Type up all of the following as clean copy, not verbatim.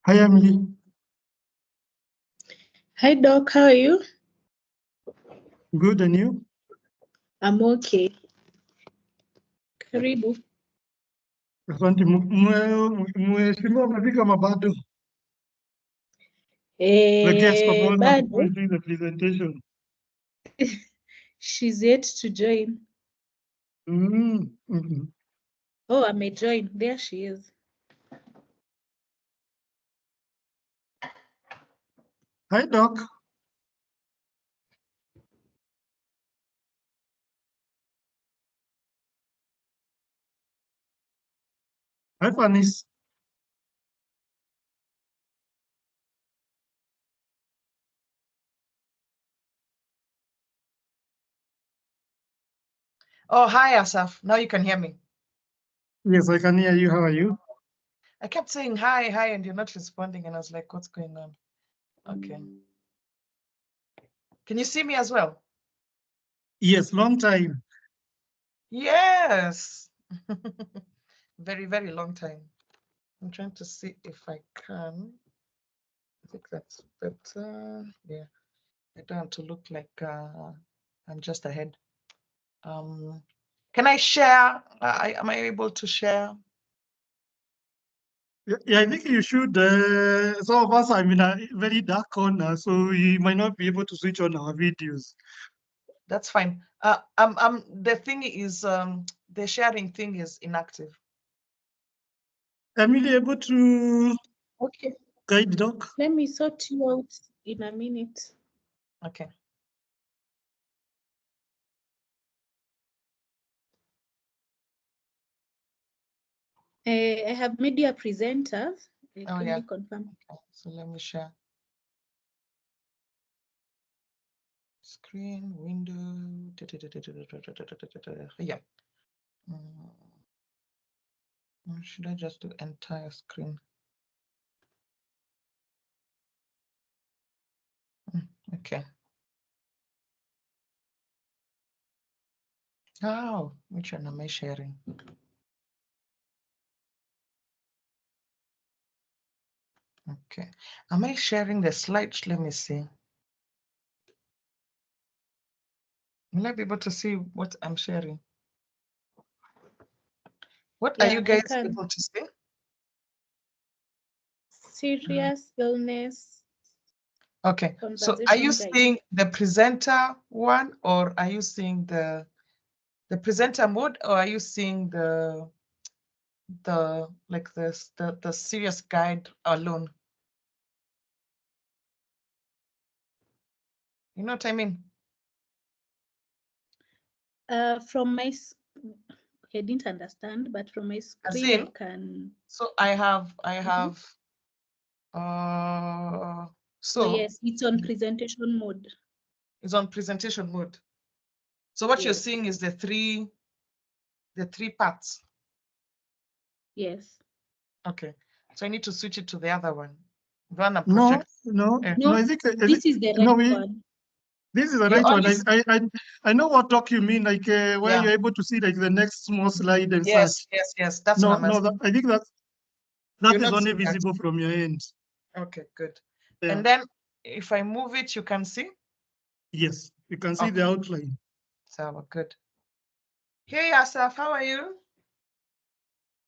Hi, Emily. Hi, Doc. How are you? Good, and you? I'm okay. Karibu. Asante. Mheshimiwa amefika mabado. The guest of honor Bado, is doing the presentation. she's yet to join. Mm-hmm. Oh, I may join. There she is. Hi, Doc. Hi, Fanis. Oh, hi, Asaf. Now you can hear me. Yes, I can hear you. How are you? I kept saying hi, hi, and you're not responding. And I was like, what's going on? Okay. Can you see me as well? Yes, long time. Yes. Very, very long time. I'm trying to see if I can. I think that's better. Yeah. I don't want to look like I'm just ahead. Can I share? Am I able to share? Yeah, I think you should. Some of us are in a very dark corner, so you might not be able to switch on our videos. That's fine. The thing is, the sharing thing is inactive. Emily, able to Okay. guide Doc? Let me sort you out in a minute. Okay. I have media presenters. Oh, Can yeah. you confirm? Okay. So let me share. Screen, window. Yeah. Should I just do entire screen? Okay. Oh, which one am I sharing? Okay. Am I sharing the slides? Let me see. Will I be able to see what I'm sharing? What are you guys able to see? Serious illness. Okay. So are you seeing the presenter one, or are you seeing the presenter mode, or are you seeing the like the serious guide alone? You know what I mean? From my, I didn't understand, but from my screen I can. So I have. So yes, it's on presentation mode. It's on presentation mode. So what you're seeing is the three parts. Yes. Okay. So I need to switch it to the other one. No. I think this is the right one. This is the right one. I know what Doc you mean, like where you're able to see like the next small slide and such. Yes. That's no, what I'm no. I think that is only visible from your end. Okay, good. Yeah. And then if I move it, you can see. Yes, you can see the outline. So good. Hey, Asaf, how are you?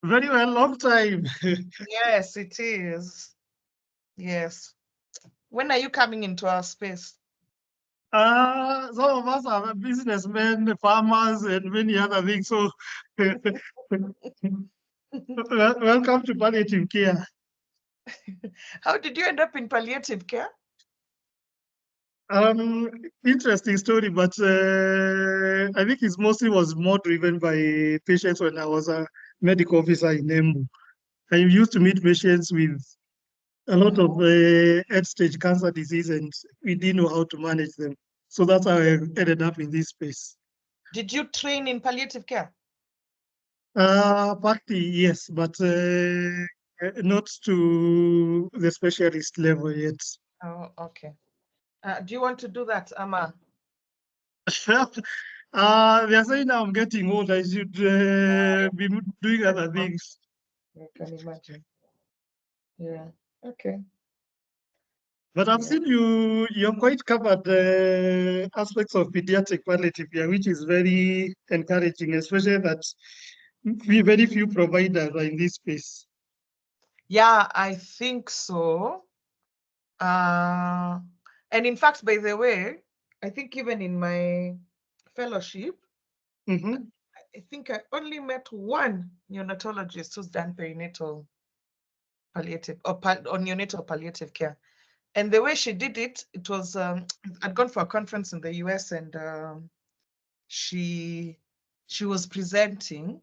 Very well, long time. Yes, it is. Yes. When are you coming into our space? Some of us are businessmen, farmers, and many other things. So, welcome to Palliative Care. How did you end up in palliative care? Interesting story, but I think it mostly was more driven by patients when I was a medical officer in Embu. I used to meet patients with a lot of end-stage cancer disease, and we didn't know how to manage them. So that's how I ended up in this space. Did you train in palliative care? Partly, yes, but not to the specialist level yet. Oh, okay. Do you want to do that, Ama? They're saying now I'm getting old. I should be doing other things. I can imagine. Yeah. Okay. But I've seen you're quite covered aspects of pediatric palliative care, which is very encouraging, especially that very few providers are in this space. Yeah, I think so. And in fact, by the way, I think even in my fellowship, I think I only met one neonatologist who's done perinatal palliative or neonatal palliative care. And the way she did it, it was, I'd gone for a conference in the US, and she was presenting,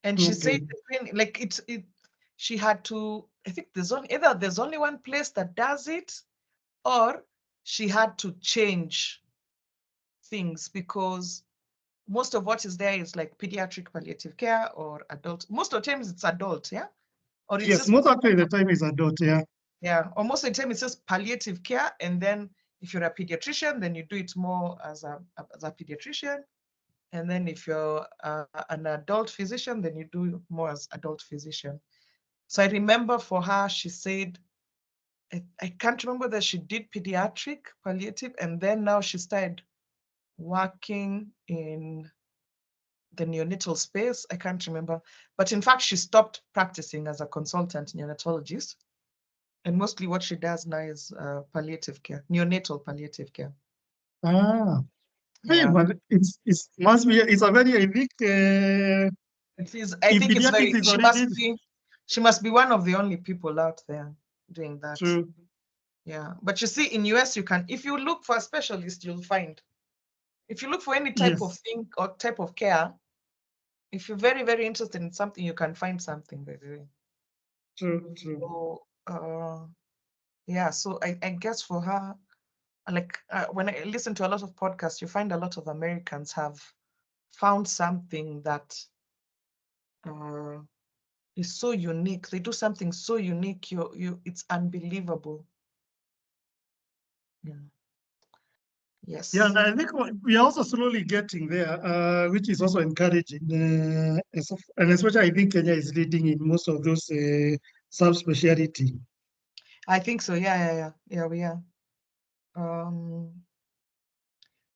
and she said, like she had to, I think either there's only one place that does it, or she had to change things, because most of what is there is like pediatric palliative care or adult. Most of the times it's adult, yeah? Or it's Yes, most actually the time is adult, yeah. Yeah, or most of the time it's just palliative care, and then if you're a pediatrician, then you do it more as a pediatrician, and then if you're an adult physician, then you do more as adult physician. So I remember for her, she said, I can't remember that she did pediatric palliative, and then now she started working in the neonatal space. I can't remember, but in fact, she stopped practicing as a consultant neonatologist. And mostly what she does now is palliative care, neonatal palliative care. Ah, yeah. But it's a very unique. It is. I think it's very. She must be one of the only people out there doing that. True. Yeah, but you see, in US, you can, if you look for a specialist, you'll find. If you look for any type of thing or type of care, if you're very, very interested in something, you can find something. By the way. True. So, yeah. So I guess for her, like when I listen to a lot of podcasts, you find a lot of Americans have found something that is so unique. They do something so unique. It's unbelievable. Yeah. Yes. Yeah, and I think we are also slowly getting there, which is also encouraging. And especially, I think Kenya is leading in most of those subspecialty. I think so. Yeah, we are.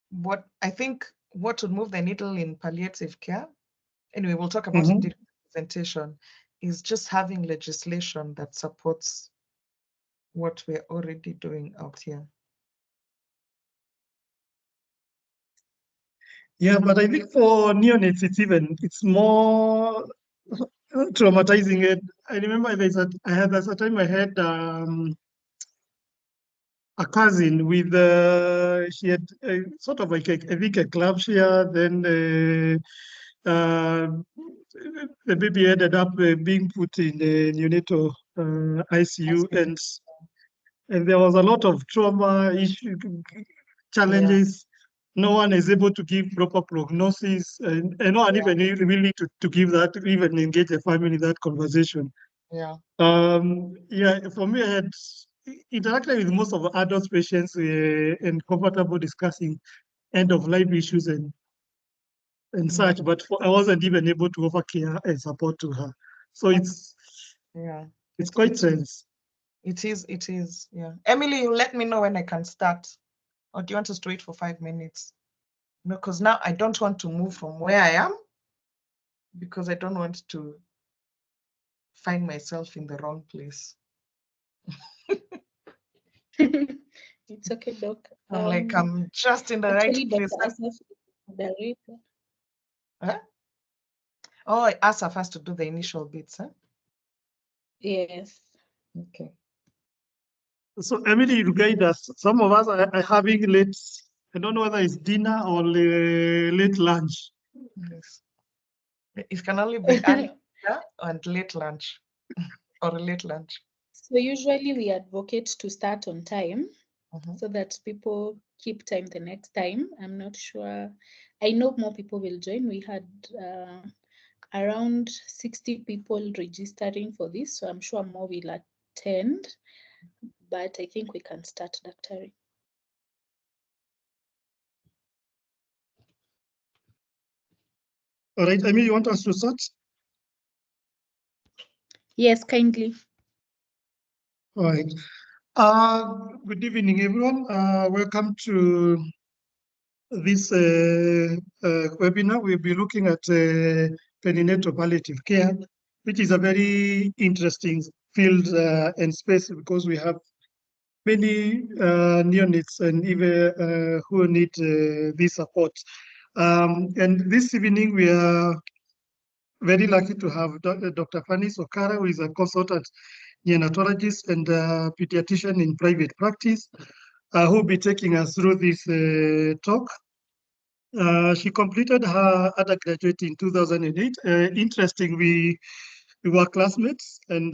What I think what would move the needle in palliative care, anyway, we'll talk about it in the presentation, is just having legislation that supports what we're already doing out here. Yeah, but I think for neonates, it's more traumatizing. I remember there's a time I had a cousin with she had sort of like I think eclampsia. Then the baby ended up being put in the neonatal ICU, and there was a lot of trauma challenges. No one is able to give proper prognosis, and no one even really to give that, even engage the family in that conversation. For me, I had interacted with most of the adult patients and comfortable discussing end of life issues and such, but I wasn't even able to offer care and support to her. So it's quite tense. It is. Yeah. Emily, you let me know when I can start. Or do you want us to wait for 5 minutes? Because now I don't want to move from where I am, because I don't want to find myself in the wrong place. It's okay, Doc. I'm just in the right place. Huh? Oh, Asaf has to do the initial bits, huh? Yes. Okay. So Emily, you guide us. Some of us are having late, I don't know whether it's dinner or late lunch. Yes. It can only be early and late lunch or a late lunch. So usually we advocate to start on time so that people keep time the next time. I'm not sure. I know more people will join. We had around 60 people registering for this, so I'm sure more will attend. But I think we can start, Dr. All right, Amy, you want us to start? Yes, kindly. All right. Good evening, everyone. Welcome to this webinar. We'll be looking at perinatal palliative care, which is a very interesting field and space because we have many neonates and even who need this support. And this evening, we are very lucky to have Dr. Fanny Sokara, who is a consultant neonatologist and pediatrician in private practice, who will be taking us through this talk. She completed her undergraduate in 2008. Interesting, we were classmates and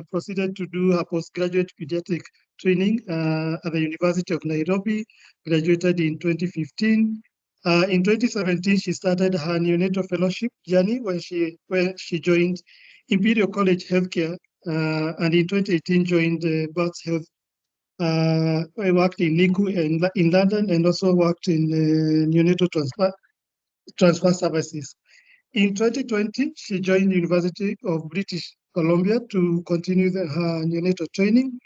proceeded to do her postgraduate pediatric training at the University of Nairobi, graduated in 2015. In 2017, she started her neonatal fellowship journey where she joined Imperial College Healthcare, and in 2018 joined Birth Health. I worked in NICU in London and also worked in neonatal transfer services. In 2020, she joined the University of British Columbia to continue her neonatal training.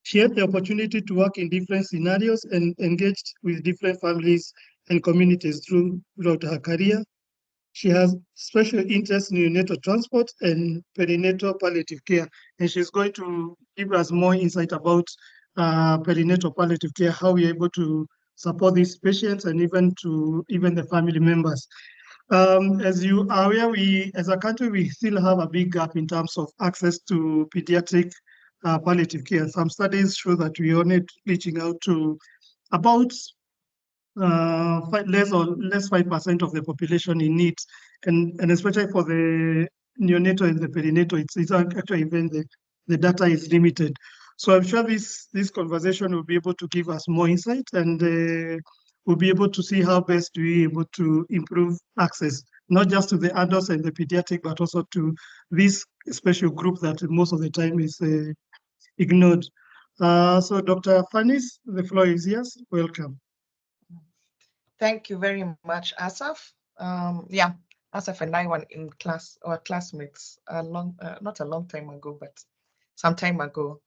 She had the opportunity to work in different scenarios and engaged with different families and communities throughout her career. She has special interest in neonatal transport and perinatal palliative care, and she's going to give us more insight about perinatal palliative care, how we're able to support these patients and even the family members. As you are aware, as a country, we still have a big gap in terms of access to pediatric palliative care. Some studies show that we are only reaching out to about less 5% of the population in need, and especially for the neonatal and the perinatal, it's actually even the data is limited. So I'm sure this conversation will be able to give us more insight, and we'll be able to see how best we able to improve access, not just to the adults and the pediatric, but also to this special group that most of the time is ignored. So Dr. Fanis, the floor is yours. Welcome. Thank you very much, Asaf. Yeah, Asaf and I were in class or classmates not a long time ago, but some time ago.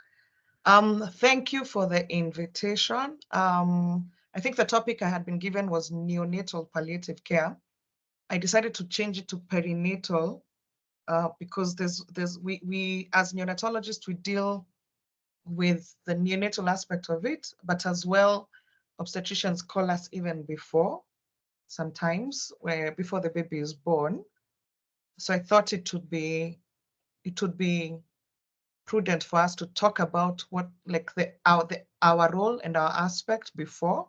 Thank you for the invitation. I think the topic I had been given was neonatal palliative care. I decided to change it to perinatal because we as neonatologists, we deal with the neonatal aspect of it, but as well, obstetricians call us even before, sometimes before the baby is born. So I thought it would be prudent for us to talk about what our role and our aspect before,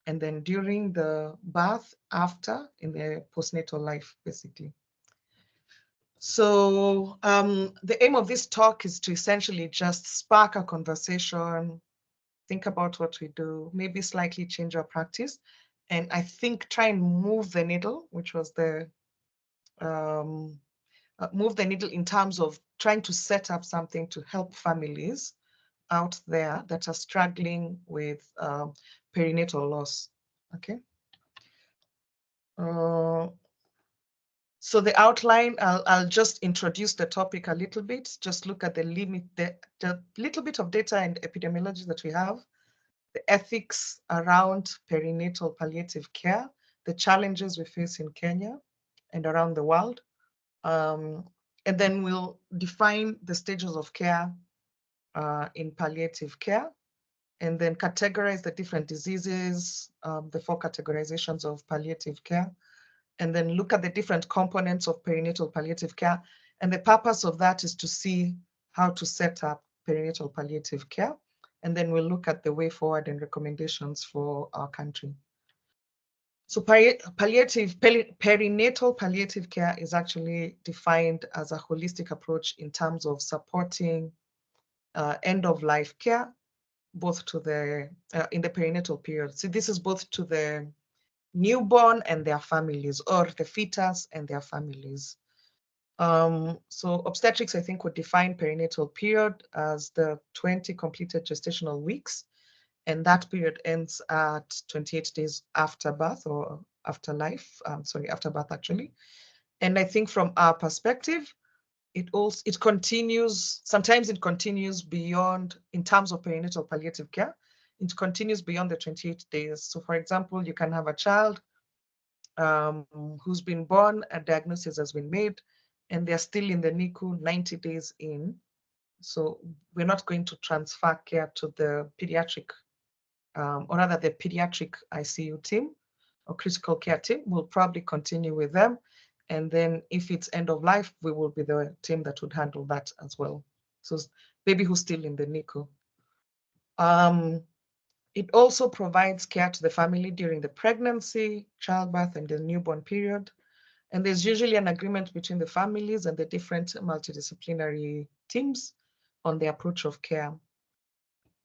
and then during the birth, after, in the postnatal life, basically. So the aim of this talk is to essentially just spark a conversation, think about what we do, maybe slightly change our practice, and I think try and move the needle, which was the move the needle in terms of trying to set up something to help families out there that are struggling with perinatal loss. Okay. So the outline, I'll just introduce the topic a little bit, just look at the little bit of data and epidemiology that we have, the ethics around perinatal palliative care, the challenges we face in Kenya and around the world. And then we'll define the stages of care in palliative care, and then categorize the different diseases, the 4 categorizations of palliative care, and then look at the different components of perinatal palliative care. And the purpose of that is to see how to set up perinatal palliative care. And then we'll look at the way forward and recommendations for our country. So perinatal palliative care is actually defined as a holistic approach in terms of supporting end-of-life care, both to the in the perinatal period. So this is both to the newborn and their families, or the fetus and their families. So obstetrics, I think, would define perinatal period as the 20 completed gestational weeks, and that period ends at 28 days after birth, or after life, after birth actually. And I think from our perspective, it continues, sometimes it continues beyond, in terms of perinatal palliative care, it continues beyond the 28 days. So for example, you can have a child who's been born, a diagnosis has been made, and they're still in the NICU 90 days in. So we're not going to transfer care to the pediatric, or rather the pediatric ICU team or critical care team. We'll probably continue with them. And then if it's end of life, we will be the team that would handle that as well. So baby who's still in the NICU. It also provides care to the family during the pregnancy, childbirth, and the newborn period. And there's usually an agreement between the families and the different multidisciplinary teams on the approach of care.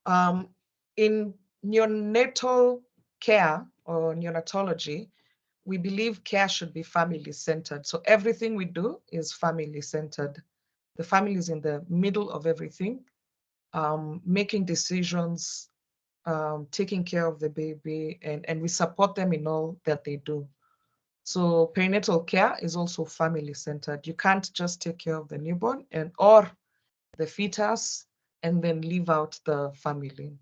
In neonatal care or neonatology, we believe care should be family-centered. So everything we do is family-centered. The family is in the middle of everything, making decisions, taking care of the baby, and we support them in all that they do. So perinatal care is also family-centered. You can't just take care of the newborn or the fetus and then leave out the family.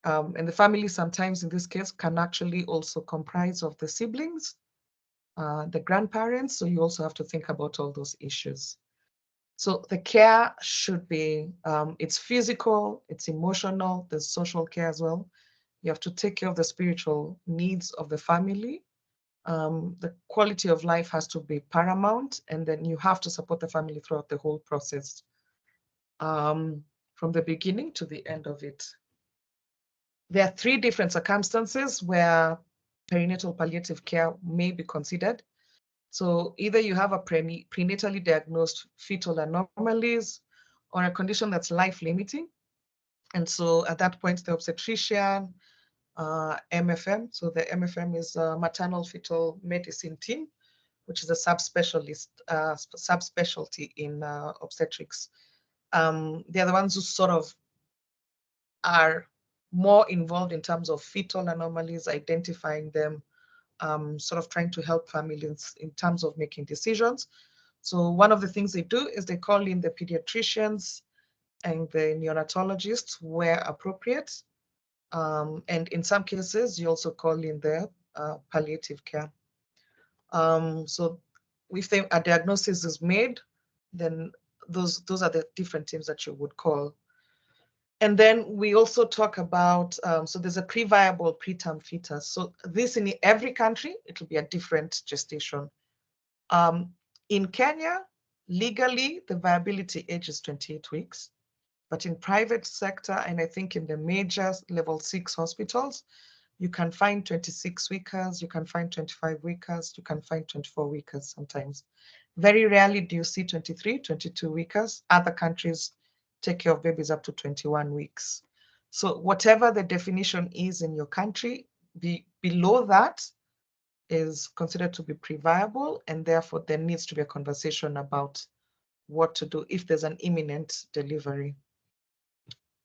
And the family sometimes in this case can actually also comprise of the siblings, the grandparents, so you also have to think about all those issues. So the care should be, it's physical, it's emotional, there's social care as well. You have to take care of the spiritual needs of the family. The quality of life has to be paramount, and then you have to support the family throughout the whole process, from the beginning to the end of it. There are 3 different circumstances where perinatal palliative care may be considered. So either you have a prenatally diagnosed fetal anomalies or a condition that's life-limiting. And so at that point, the obstetrician, MFM, so the MFM is a maternal fetal medicine team, which is a subspecialty in obstetrics. They're the ones who sort of are more involved in terms of fetal anomalies, identifying them, sort of trying to help families in terms of making decisions. So one of the things they do is they call in the pediatricians and the neonatologists where appropriate. And in some cases, you also call in the palliative care. So if a diagnosis is made, then those are the different teams that you would call. And then we also talk about, so there's a pre-viable preterm fetus. So this in every country, it will be a different gestation. In Kenya, legally, the viability age is 28 weeks. But in private sector, and I think in the major level 6 hospitals, you can find 26 weekers, you can find 25 weekers, you can find 24 weekers sometimes. Very rarely do you see 23, 22 weekers. Other countries take care of babies up to 21 weeks. So whatever the definition is in your country, below that is considered to be pre-viable, and therefore there needs to be a conversation about what to do if there's an imminent delivery.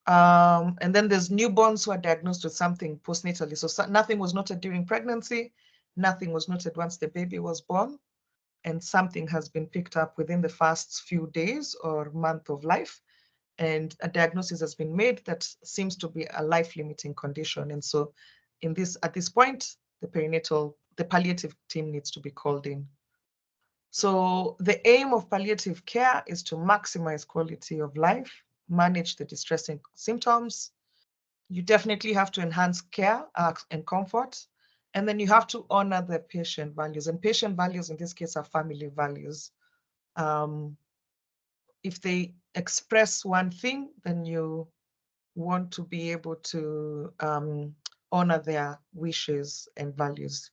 And then there's newborns who are diagnosed with something postnatally. So nothing was noted during pregnancy, nothing was noted once the baby was born, and something has been picked up within the first few days or month of life, and a diagnosis has been made that seems to be a life-limiting condition. And so at this point, the palliative team needs to be called in. So the aim of palliative care is to maximize quality of life, manage the distressing symptoms. You definitely have to enhance care and comfort. And then you have to honor the patient values. And patient values in this case are family values. If they express one thing, then you want to be able to honor their wishes and values.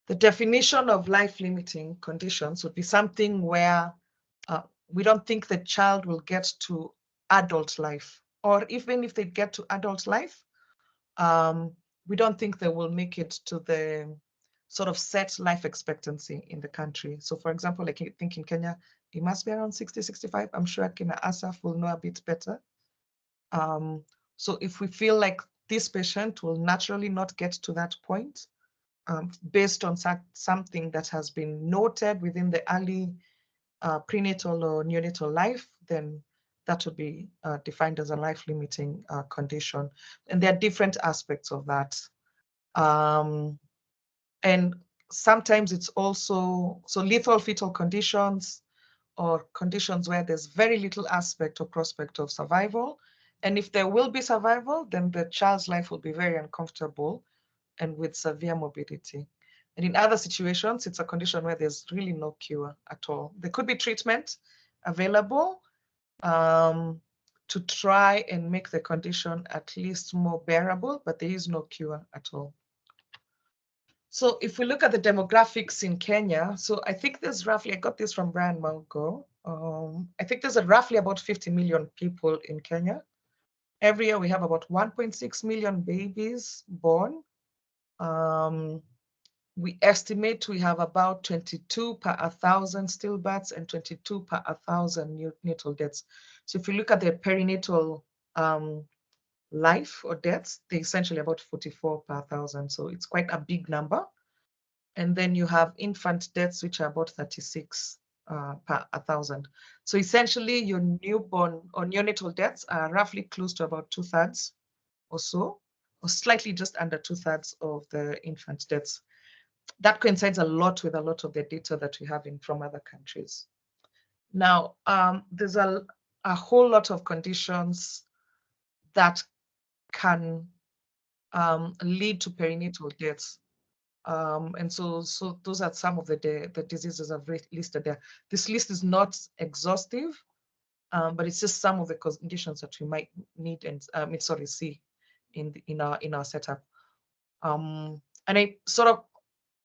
The definition of life-limiting conditions would be something where we don't think the child will get to adult life, or even if they get to adult life, we don't think they will make it to the sort of set life expectancy in the country. So for example, like I think in Kenya, it must be around 60, 65. I'm sure Kina Asaf will know a bit better. So if we feel like this patient will naturally not get to that point, based on something that has been noted within the early prenatal or neonatal life, then that would be defined as a life-limiting condition. And there are different aspects of that. And sometimes it's also, so lethal fetal conditions or conditions where there's very little aspect or prospect of survival. And if there will be survival, then the child's life will be very uncomfortable and with severe morbidity. And in other situations, it's a condition where there's really no cure at all. There could be treatment available to try and make the condition at least more bearable, but there is no cure at all. So if we look at the demographics in Kenya, so I think there's roughly, I got this from Brian Malgo, I think there's roughly about 50 million people in Kenya. Every year we have about 1.6 million babies born. We estimate we have about 22 per 1,000 stillbirths and 22 per 1,000 neonatal deaths. So if you look at the perinatal life or deaths, they're essentially about 44 per 1,000. So it's quite a big number. And then you have infant deaths, which are about 36 per 1,000. So essentially your newborn or neonatal deaths are roughly close to about 2/3 or so, or slightly just under 2/3 of the infant deaths. That coincides a lot with a lot of the data that we have from other countries. Now, there's a whole lot of conditions that can lead to perinatal deaths. And so those are some of the diseases I've listed there. This list is not exhaustive, but it's just some of the conditions that we might need and see in our setup. And I sort of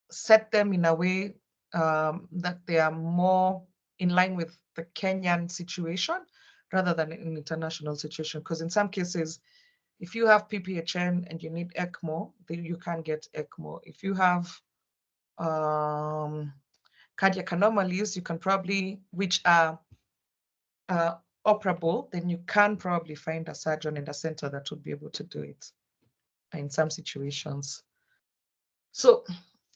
set them in a way that they are more in line with the Kenyan situation rather than an international situation. Because in some cases, if you have PPHN and you need ECMO, then you can get ECMO. If you have cardiac anomalies, you can probably, which are operable, then you can probably find a surgeon and a center that would be able to do it in some situations. So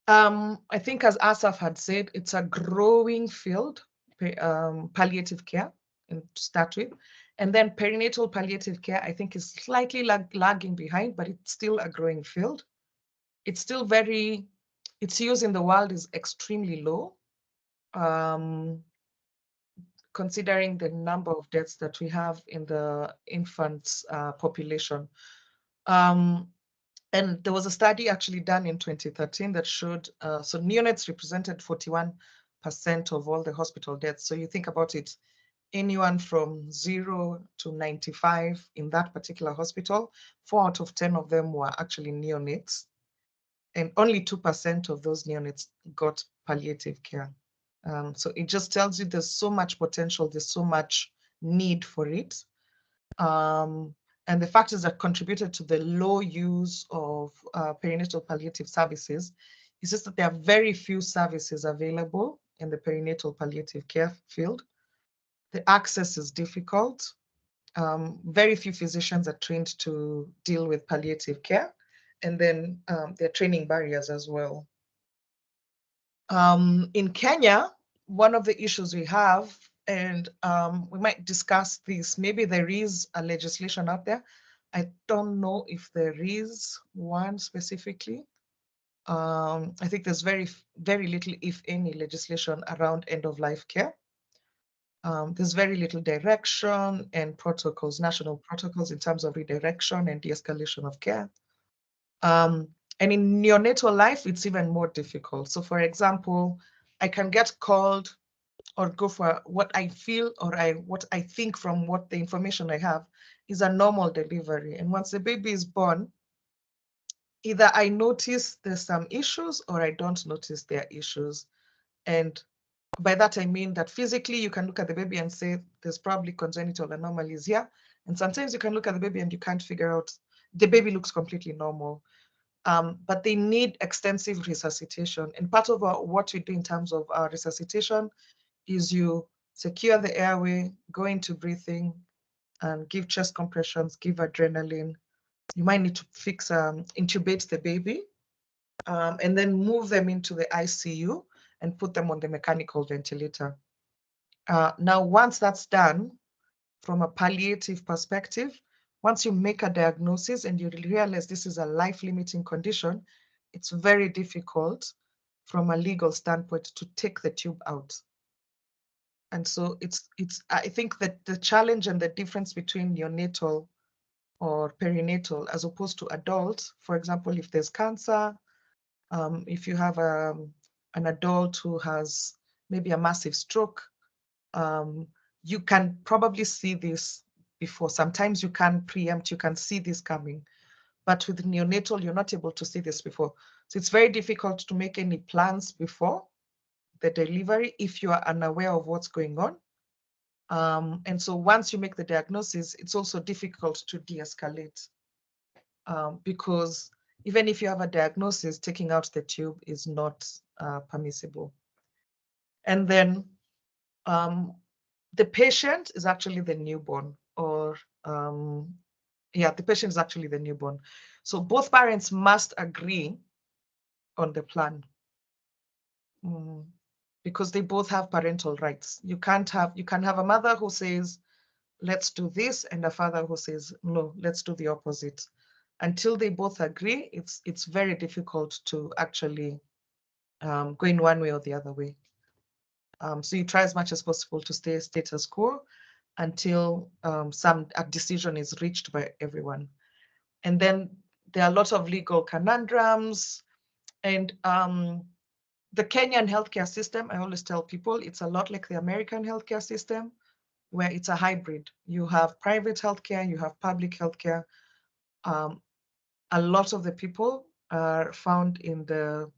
I think, as Asaf had said, it's a growing field, palliative care, to start with. And then perinatal palliative care, I think, is slightly lagging behind, but it's still a growing field. It's still its use in the world is extremely low, considering the number of deaths that we have in the infants population. And there was a study actually done in 2013 that showed, so neonates represented 41% of all the hospital deaths. So you think about it, anyone from 0 to 95 in that particular hospital, 4 out of 10 of them were actually neonates. And only 2% of those neonates got palliative care. So it just tells you there's so much potential, there's so much need for it. And the factors that contributed to the low use of perinatal palliative services is just that there are very few services available in the perinatal palliative care field. The access is difficult. Very few physicians are trained to deal with palliative care. And then there are training barriers as well. In Kenya, one of the issues we have, and we might discuss this, maybe there is a legislation out there. I don't know if there is one specifically. I think there's very, very little, if any, legislation around end-of-life care. There's very little direction and protocols, national protocols in terms of redirection and de-escalation of care. And in neonatal life, it's even more difficult. So for example, I can get called or go for what I feel or what I think from what the information I have is a normal delivery. And once the baby is born, either I notice there's some issues or I don't notice there are issues. And by that, I mean that physically you can look at the baby and say, there's probably congenital anomalies here. And sometimes you can look at the baby and you can't figure out, the baby looks completely normal. But they need extensive resuscitation. And part of what we do in terms of our resuscitation is you secure the airway, go into breathing, and give chest compressions, give adrenaline. You might need to intubate the baby, and then move them into the ICU and put them on the mechanical ventilator. Now, once that's done, from a palliative perspective, once you make a diagnosis and you realize this is a life-limiting condition, it's very difficult from a legal standpoint to take the tube out. And so I think that the challenge and the difference between neonatal or perinatal as opposed to adult, for example, if there's cancer, if you have an adult who has maybe a massive stroke, you can probably see this before. Sometimes you can preempt, you can see this coming. But with neonatal, you're not able to see this before. So it's very difficult to make any plans before the delivery if you are unaware of what's going on. And so once you make the diagnosis, it's also difficult to de-escalate because even if you have a diagnosis, taking out the tube is not permissible. And then the patient is actually the newborn, or the patient is actually the newborn. So both parents must agree on the plan because they both have parental rights. You can have a mother who says, let's do this, and a father who says, no, let's do the opposite. Until they both agree, it's very difficult to actually go in one way or the other way. So you try as much as possible to stay status quo until a decision is reached by everyone. And then there are a lot of legal conundrums. And the Kenyan healthcare system, I always tell people, it's a lot like the American healthcare system, where it's a hybrid. You have private healthcare, you have public healthcare. A lot of the people are found in the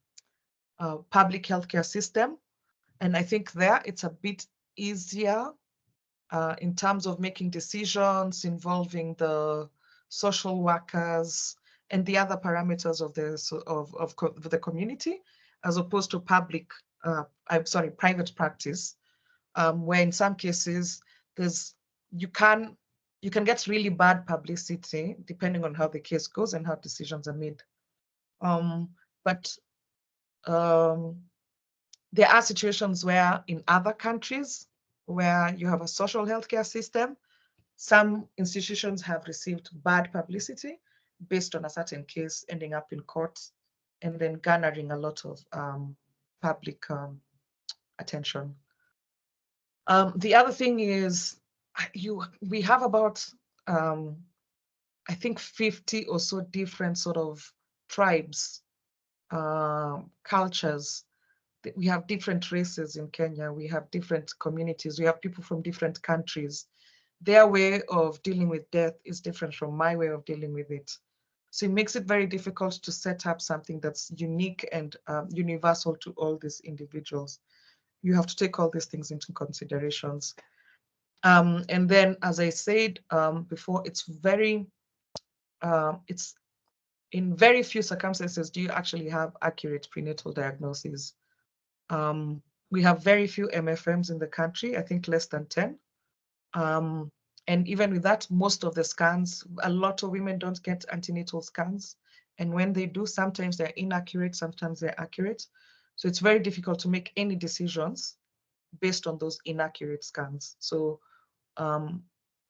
public healthcare system. And I think there it's a bit easier in terms of making decisions involving the social workers and the other parameters of the community, as opposed to private practice, where in some cases you can get really bad publicity depending on how the case goes and how decisions are made. But there are situations where in other countries where you have a social healthcare system, some institutions have received bad publicity based on a certain case ending up in court and then garnering a lot of public attention. The other thing is we have about, I think 50 or so different sort of tribes, cultures. We have different races in Kenya. We have different communities. We have people from different countries. Their way of dealing with death is different from my way of dealing with it. So it makes it very difficult to set up something that's unique and universal to all these individuals. You have to take all these things into considerations. And then, as I said before, it's in very few circumstances do you actually have accurate prenatal diagnoses. We have very few MFMs in the country, I think less than 10. And even with that, most of the scans, a lot of women don't get antenatal scans. And when they do, sometimes they're inaccurate, sometimes they're accurate. So it's very difficult to make any decisions based on those inaccurate scans. So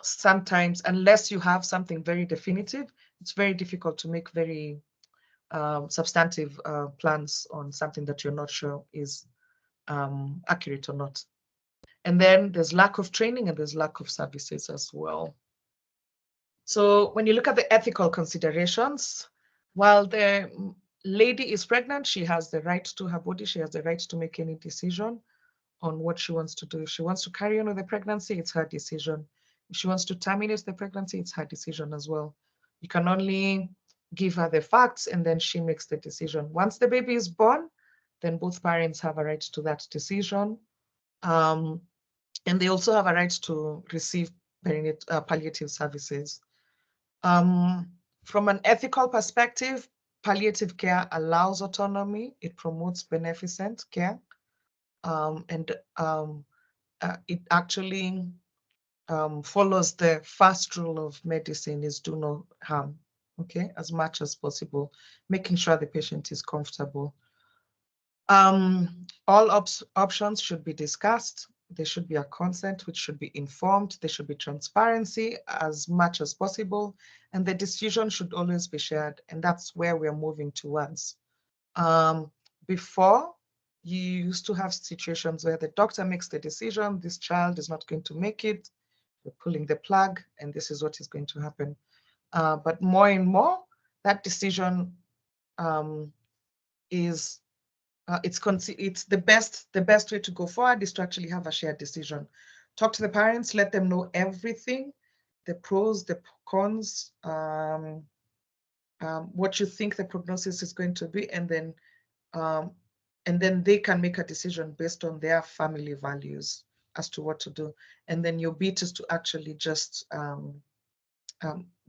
sometimes, unless you have something very definitive, it's very difficult to make very substantive plans on something that you're not sure is accurate or not. And then there's lack of training and there's lack of services as well. So when you look at the ethical considerations, while the lady is pregnant, she has the right to her body, she has the right to make any decision on what she wants to do. If she wants to carry on with the pregnancy, it's her decision. If she wants to terminate the pregnancy, it's her decision as well. You can only give her the facts and then she makes the decision. Once the baby is born, then both parents have a right to that decision. And they also have a right to receive palliative services. From an ethical perspective, palliative care allows autonomy. It promotes beneficent care. And it actually follows the first rule of medicine is do no harm, okay, as much as possible, making sure the patient is comfortable. All options should be discussed there should be a consent which should be informed. There should be transparency as much as possible, and the decision should always be shared. And that's where we're moving towards. Before, you used to have situations where the doctor makes the decision, this child is not going to make it, we're pulling the plug, and this is what is going to happen. But more and more, that decision is it's the best way to go forward is to actually have a shared decision. Talk to the parents, let them know everything, the pros, the cons, what you think the prognosis is going to be, and then they can make a decision based on their family values as to what to do. And then your beat is to actually just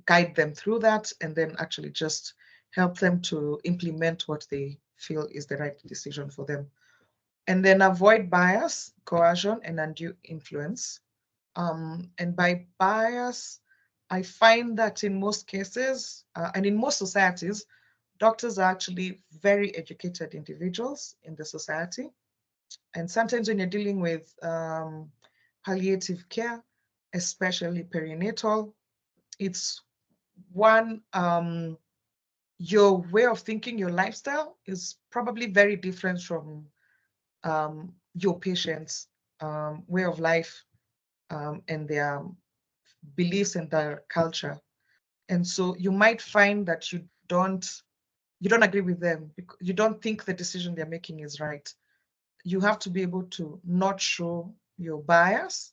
guide them through that, and then actually just help them to implement what they feel is the right decision for them. And then avoid bias, coercion, and undue influence. And by bias, I find that in most cases, and in most societies, doctors are actually very educated individuals in the society. And sometimes when you're dealing with palliative care, especially perinatal, it's one, your way of thinking, your lifestyle is probably very different from your patient's way of life and their beliefs and their culture. And so you might find that you don't agree with them, because you don't think the decision they're making is right. You have to be able to not show your bias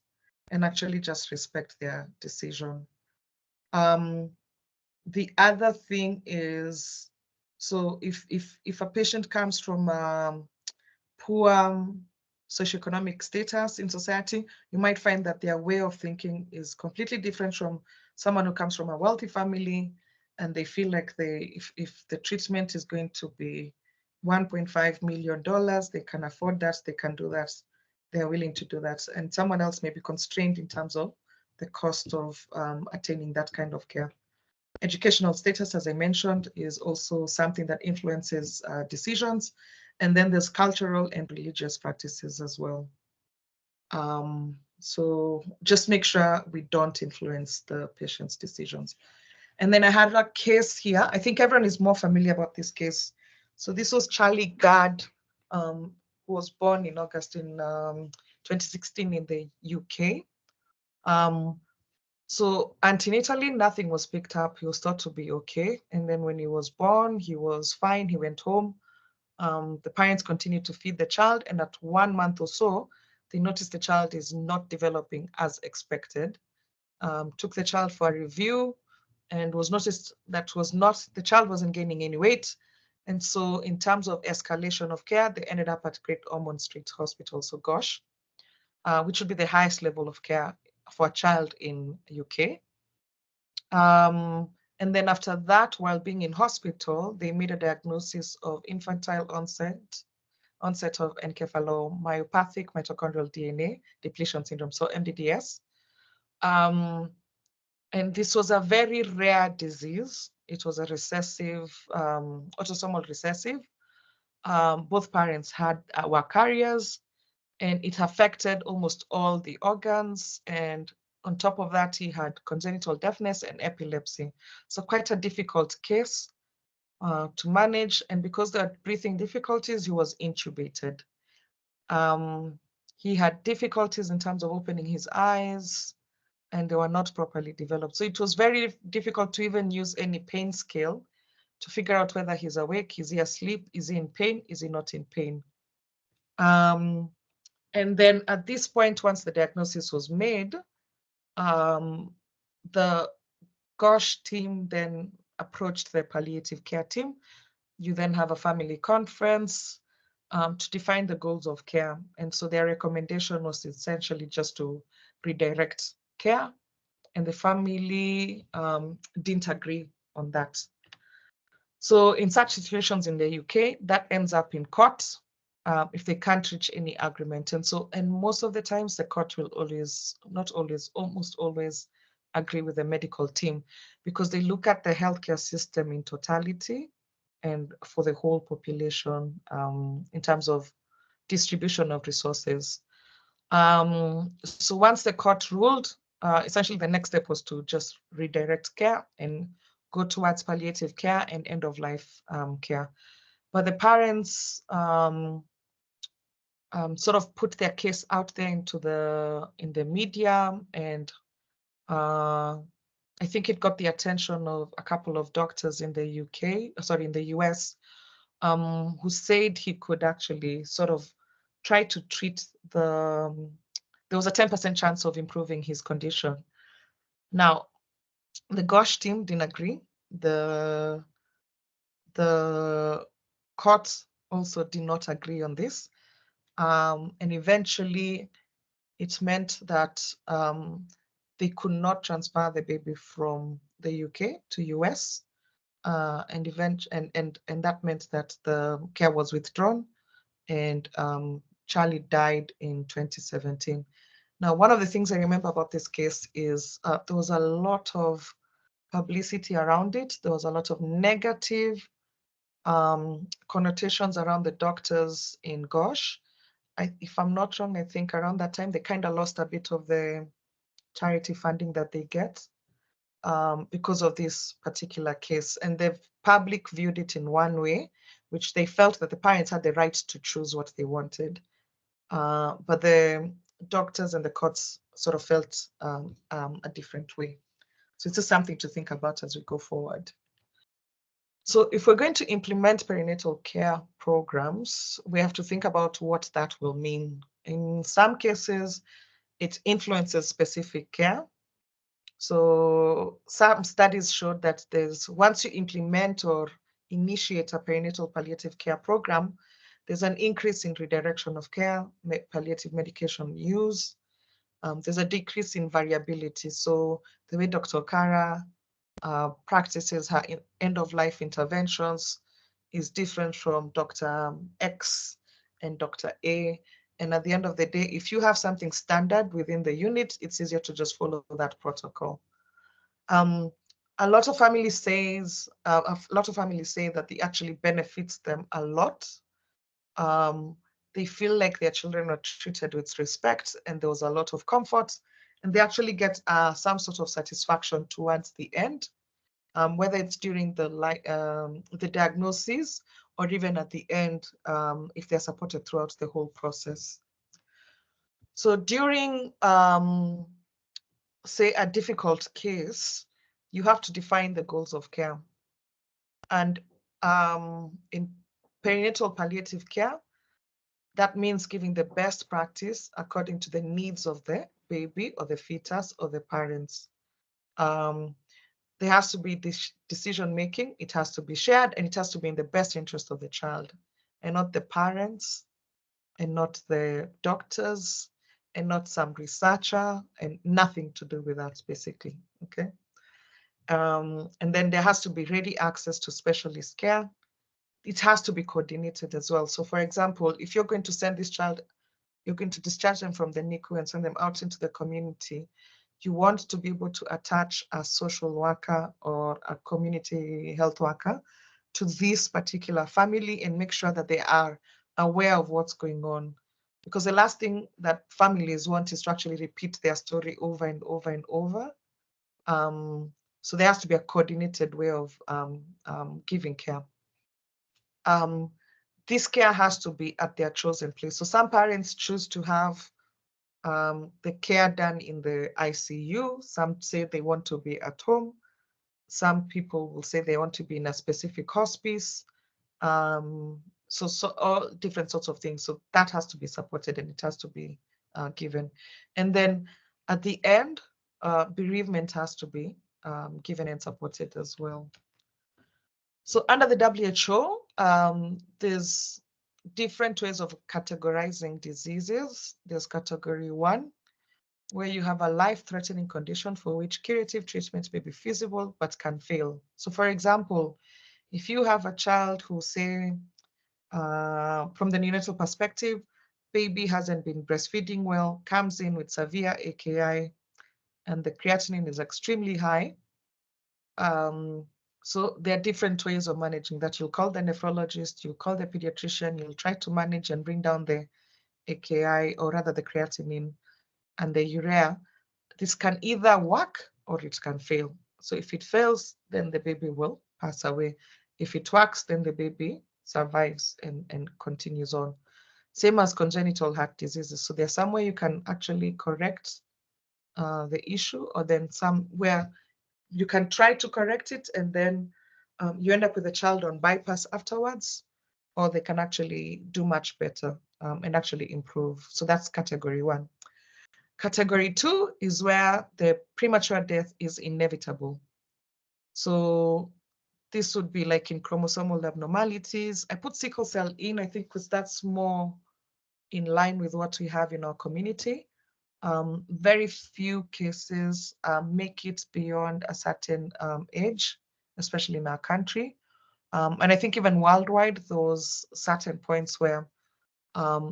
and actually just respect their decision. The other thing is, so if a patient comes from poor socioeconomic status in society, you might find that their way of thinking is completely different from someone who comes from a wealthy family, and they feel like if the treatment is going to be $1.5 million, they can afford that, they can do that, they're willing to do that. And someone else may be constrained in terms of the cost of attaining that kind of care. Educational status, as I mentioned, is also something that influences decisions. And then there's cultural and religious practices as well. So just make sure we don't influence the patient's decisions. And then I had a case here. I think everyone is more familiar about this case. So this was Charlie Gard, who was born in August in 2016 in the UK. So antenatally, nothing was picked up. He was thought to be okay. And then when he was born, he was fine. He went home. The parents continued to feed the child. And at 1 month or so, they noticed the child is not developing as expected. Took the child for a review and was noticed that the child wasn't gaining any weight. And so in terms of escalation of care, they ended up at Great Ormond Street Hospital, so GOSH, which would be the highest level of care for a child in UK. And then after that, while being in hospital, they made a diagnosis of infantile onset of encephalomyopathic mitochondrial DNA depletion syndrome, so MDDS. And this was a very rare disease. It was a recessive, autosomal recessive. Both parents were carriers, and it affected almost all the organs. And on top of that, he had congenital deafness and epilepsy. So quite a difficult case to manage. And because there were breathing difficulties, he was intubated. He had difficulties in terms of opening his eyes, and they were not properly developed. So it was very difficult to even use any pain scale to figure out whether he's awake, is he asleep, is he in pain, is he not in pain. And then at this point, once the diagnosis was made, the GOSH team then approached the palliative care team. You then have a family conference to define the goals of care. And so their recommendation was essentially just to redirect care, and the family didn't agree on that. So in such situations in the UK, that ends up in court if they can't reach any agreement. And most of the times the court will almost always agree with the medical team, because they look at the healthcare system in totality and for the whole population in terms of distribution of resources. So once the court ruled, essentially the next step was to just redirect care and go towards palliative care and end-of-life care. But the parents sort of put their case out there in the media, and I think it got the attention of a couple of doctors in the in the US, who said he could actually sort of try to treat there was a 10% chance of improving his condition. Now, the GOSH team didn't agree. The courts also did not agree on this. And eventually, it meant that they could not transfer the baby from the UK to US. And that meant that the care was withdrawn, and Charlie died in 2017. Now, one of the things I remember about this case is there was a lot of publicity around it. There was a lot of negative connotations around the doctors in GOSH. If I'm not wrong, I think around that time, they kind of lost a bit of the charity funding that they get because of this particular case. And the public viewed it in one way, which they felt that the parents had the right to choose what they wanted. But the doctors and the courts sort of felt a different way. So it's just something to think about as we go forward. So if we're going to implement perinatal care programs, we have to think about what that will mean. In some cases, it influences specific care. So some studies showed that once you implement or initiate a perinatal palliative care program, there's an increase in redirection of care, palliative medication use. There's a decrease in variability. So the way Dr. Kara practices her end-of-life interventions is different from Dr. X and Dr. A. And at the end of the day, if you have something standard within the unit, it's easier to just follow that protocol. A lot of families say that it actually benefits them a lot. They feel like their children are treated with respect, and there was a lot of comfort, and they actually get some sort of satisfaction towards the end, whether it's during the diagnosis or even at the end, if they're supported throughout the whole process. So during, say, a difficult case, you have to define the goals of care. And in perinatal palliative care, that means giving the best practice according to the needs of the baby or the fetus or the parents. There has to be this decision making, it has to be shared, and it has to be in the best interest of the child, and not the parents, and not the doctors, and not some researcher, and nothing to do with that, basically, okay? And then there has to be ready access to specialist care. It has to be coordinated as well. So for example, if you're going to send this child, you're going to discharge them from the NICU and send them out into the community, you want to be able to attach a social worker or a community health worker to this particular family and make sure that they are aware of what's going on. Because the last thing that families want is to actually repeat their story over and over and over. So there has to be a coordinated way of giving care. This care has to be at their chosen place. So some parents choose to have the care done in the ICU. Some say they want to be at home. Some people will say they want to be in a specific hospice. So all different sorts of things. So that has to be supported and it has to be given. And then at the end, bereavement has to be given and supported as well. So under the WHO, there's different ways of categorizing diseases. There's category 1, where you have a life-threatening condition for which curative treatment may be feasible but can fail. So for example, if you have a child who, say, from the neonatal perspective, baby hasn't been breastfeeding well, comes in with severe AKI, and the creatinine is extremely high. So there are different ways of managing that. You'll call the nephrologist, you'll call the pediatrician, you'll try to manage and bring down the AKI, or rather the creatinine and the urea, this can either work or it can fail. So if it fails, then the baby will pass away. If it works, then the baby survives and continues on. Same as congenital heart diseases. So there's some way you can actually correct the issue, or then some where you can try to correct it and then you end up with a child on bypass afterwards, or they can actually do much better and actually improve. So that's category 1. Category 2 is where the premature death is inevitable. So this would be like in chromosomal abnormalities. I put sickle cell in, I think, because that's more in line with what we have in our community. Very few cases make it beyond a certain age, especially in our country. And I think even worldwide, those certain points where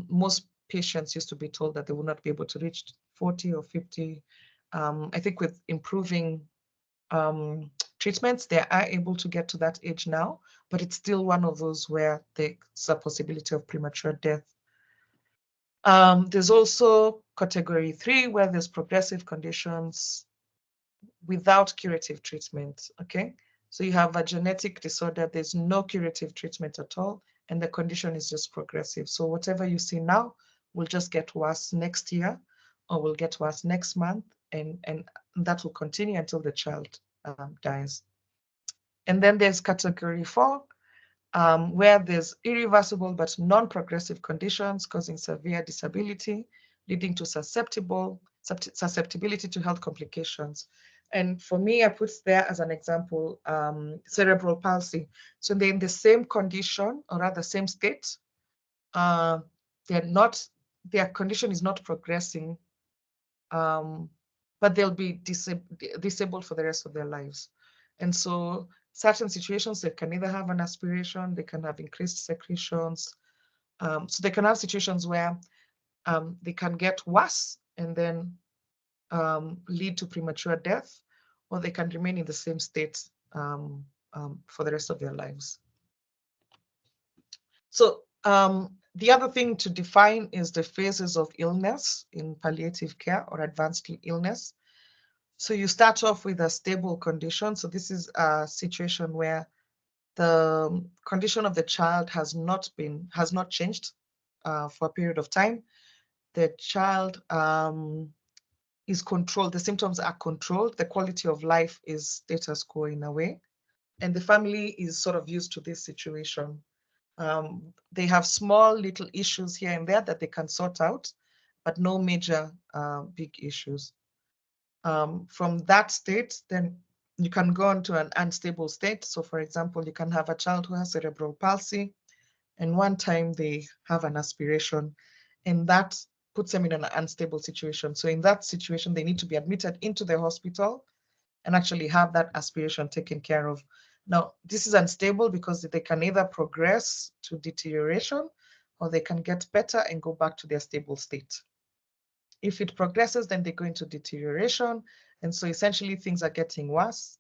most patients used to be told that they would not be able to reach 40 or 50. I think with improving treatments, they are able to get to that age now, but it's still one of those where there's a possibility of premature death. There's also category 3, where there's progressive conditions without curative treatment, okay? So you have a genetic disorder, there's no curative treatment at all, and the condition is just progressive. So whatever you see now will just get worse next year, or will get worse next month, and that will continue until the child dies. And then there's category 4, where there's irreversible but non-progressive conditions causing severe disability, leading to susceptibility to health complications. And for me, I put there as an example, cerebral palsy. So they're in the same condition, or rather same state. Their condition is not progressing, but they'll be disabled for the rest of their lives. And so certain situations, they can either have an aspiration, they can have increased secretions. So they can have situations where they can get worse and then lead to premature death, or they can remain in the same state for the rest of their lives. So the other thing to define is the phases of illness in palliative care or advanced illness. So you start off with a stable condition. So this is a situation where the condition of the child has not changed for a period of time. The child is controlled. The symptoms are controlled. The quality of life is status quo in a way. And the family is sort of used to this situation. They have small little issues here and there that they can sort out, but no major big issues. From that state, then you can go on to an unstable state. So for example, you can have a child who has cerebral palsy, and one time they have an aspiration, and that puts them in an unstable situation. So in that situation, they need to be admitted into the hospital and actually have that aspiration taken care of. Now, this is unstable because they can either progress to deterioration, or they can get better and go back to their stable state. If it progresses, then they go into deterioration. And so essentially things are getting worse.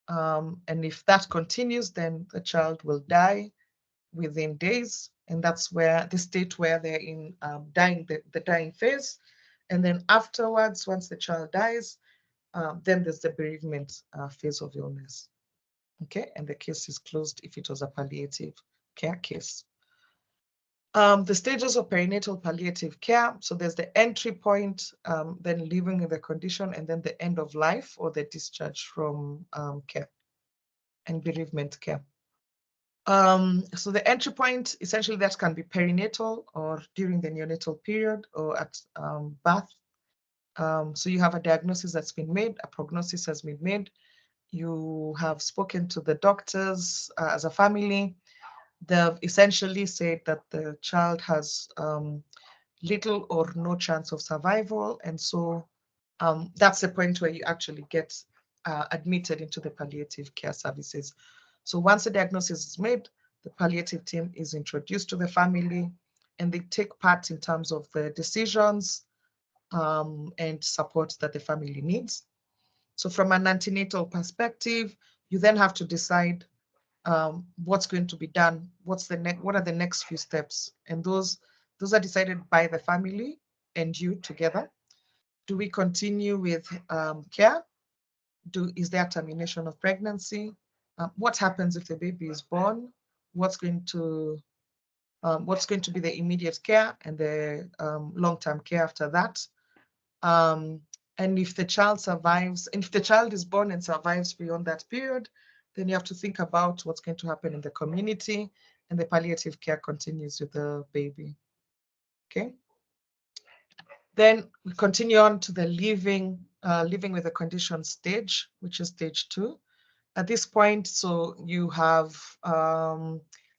And if that continues, then the child will die within days. And that's where the state where they're in dying, the dying phase. And then afterwards, once the child dies, then there's the bereavement phase of illness. Okay, and the case is closed if it was a palliative care case. The stages of perinatal palliative care. So there's the entry point, then living in the condition, and then the end of life or the discharge from care and bereavement care. So the entry point, essentially that can be perinatal or during the neonatal period or at birth. So you have a diagnosis that's been made, a prognosis has been made. You have spoken to the doctors as a family. They've essentially said that the child has little or no chance of survival. And so that's the point where you actually get admitted into the palliative care services. So once the diagnosis is made, the palliative team is introduced to the family, and they take part in terms of the decisions and support that the family needs. So from an antenatal perspective, you then have to decide what's going to be done, what are the next few steps, and those Those are decided by the family and you together. Do we continue with care? Is there termination of pregnancy? What happens if the baby is born? What's going to be the immediate care and the long-term care after that? And if the child survives, and if the child is born and survives beyond that period, then you have to think about what's going to happen in the community, and the palliative care continues with the baby. Okay. Then we continue on to the living with a condition stage, which is stage 2. At this point, so you have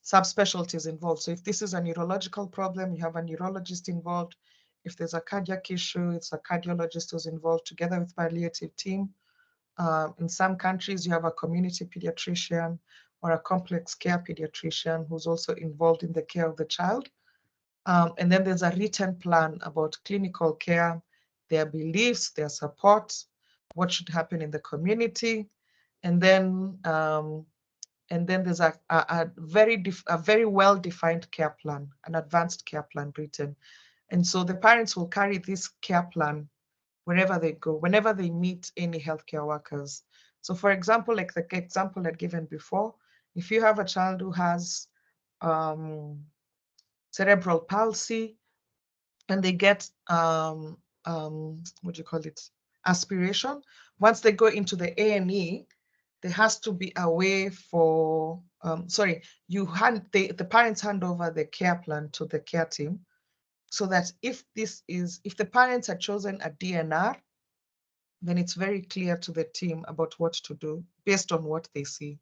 subspecialties involved. So if this is a neurological problem, you have a neurologist involved. If there's a cardiac issue, it's a cardiologist who's involved together with palliative team. In some countries, you have a community pediatrician or a complex care pediatrician who's also involved in the care of the child. And then there's a written plan about clinical care, their beliefs, their support, what should happen in the community. And then there's a very well-defined care plan, an advanced care plan written. And so the parents will carry this care plan wherever they go, whenever they meet any healthcare workers. So for example, like the example I'd given before, if you have a child who has cerebral palsy and they get, what do you call it, aspiration, once they go into the A&E, there has to be a way for, the parents hand over the care plan to the care team, so that if the parents had chosen a DNR, then it's very clear to the team about what to do based on what they see.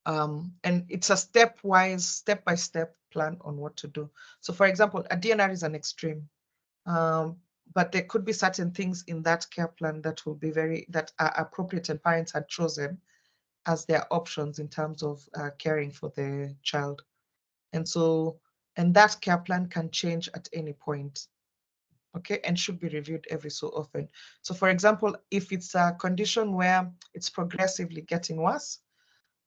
And it's a step-by-step plan on what to do. So for example, a DNR is an extreme, but there could be certain things in that care plan that are appropriate and parents had chosen as their options in terms of caring for the child. And that care plan can change at any point, okay, and should be reviewed every so often. So for example, if it's a condition where it's progressively getting worse,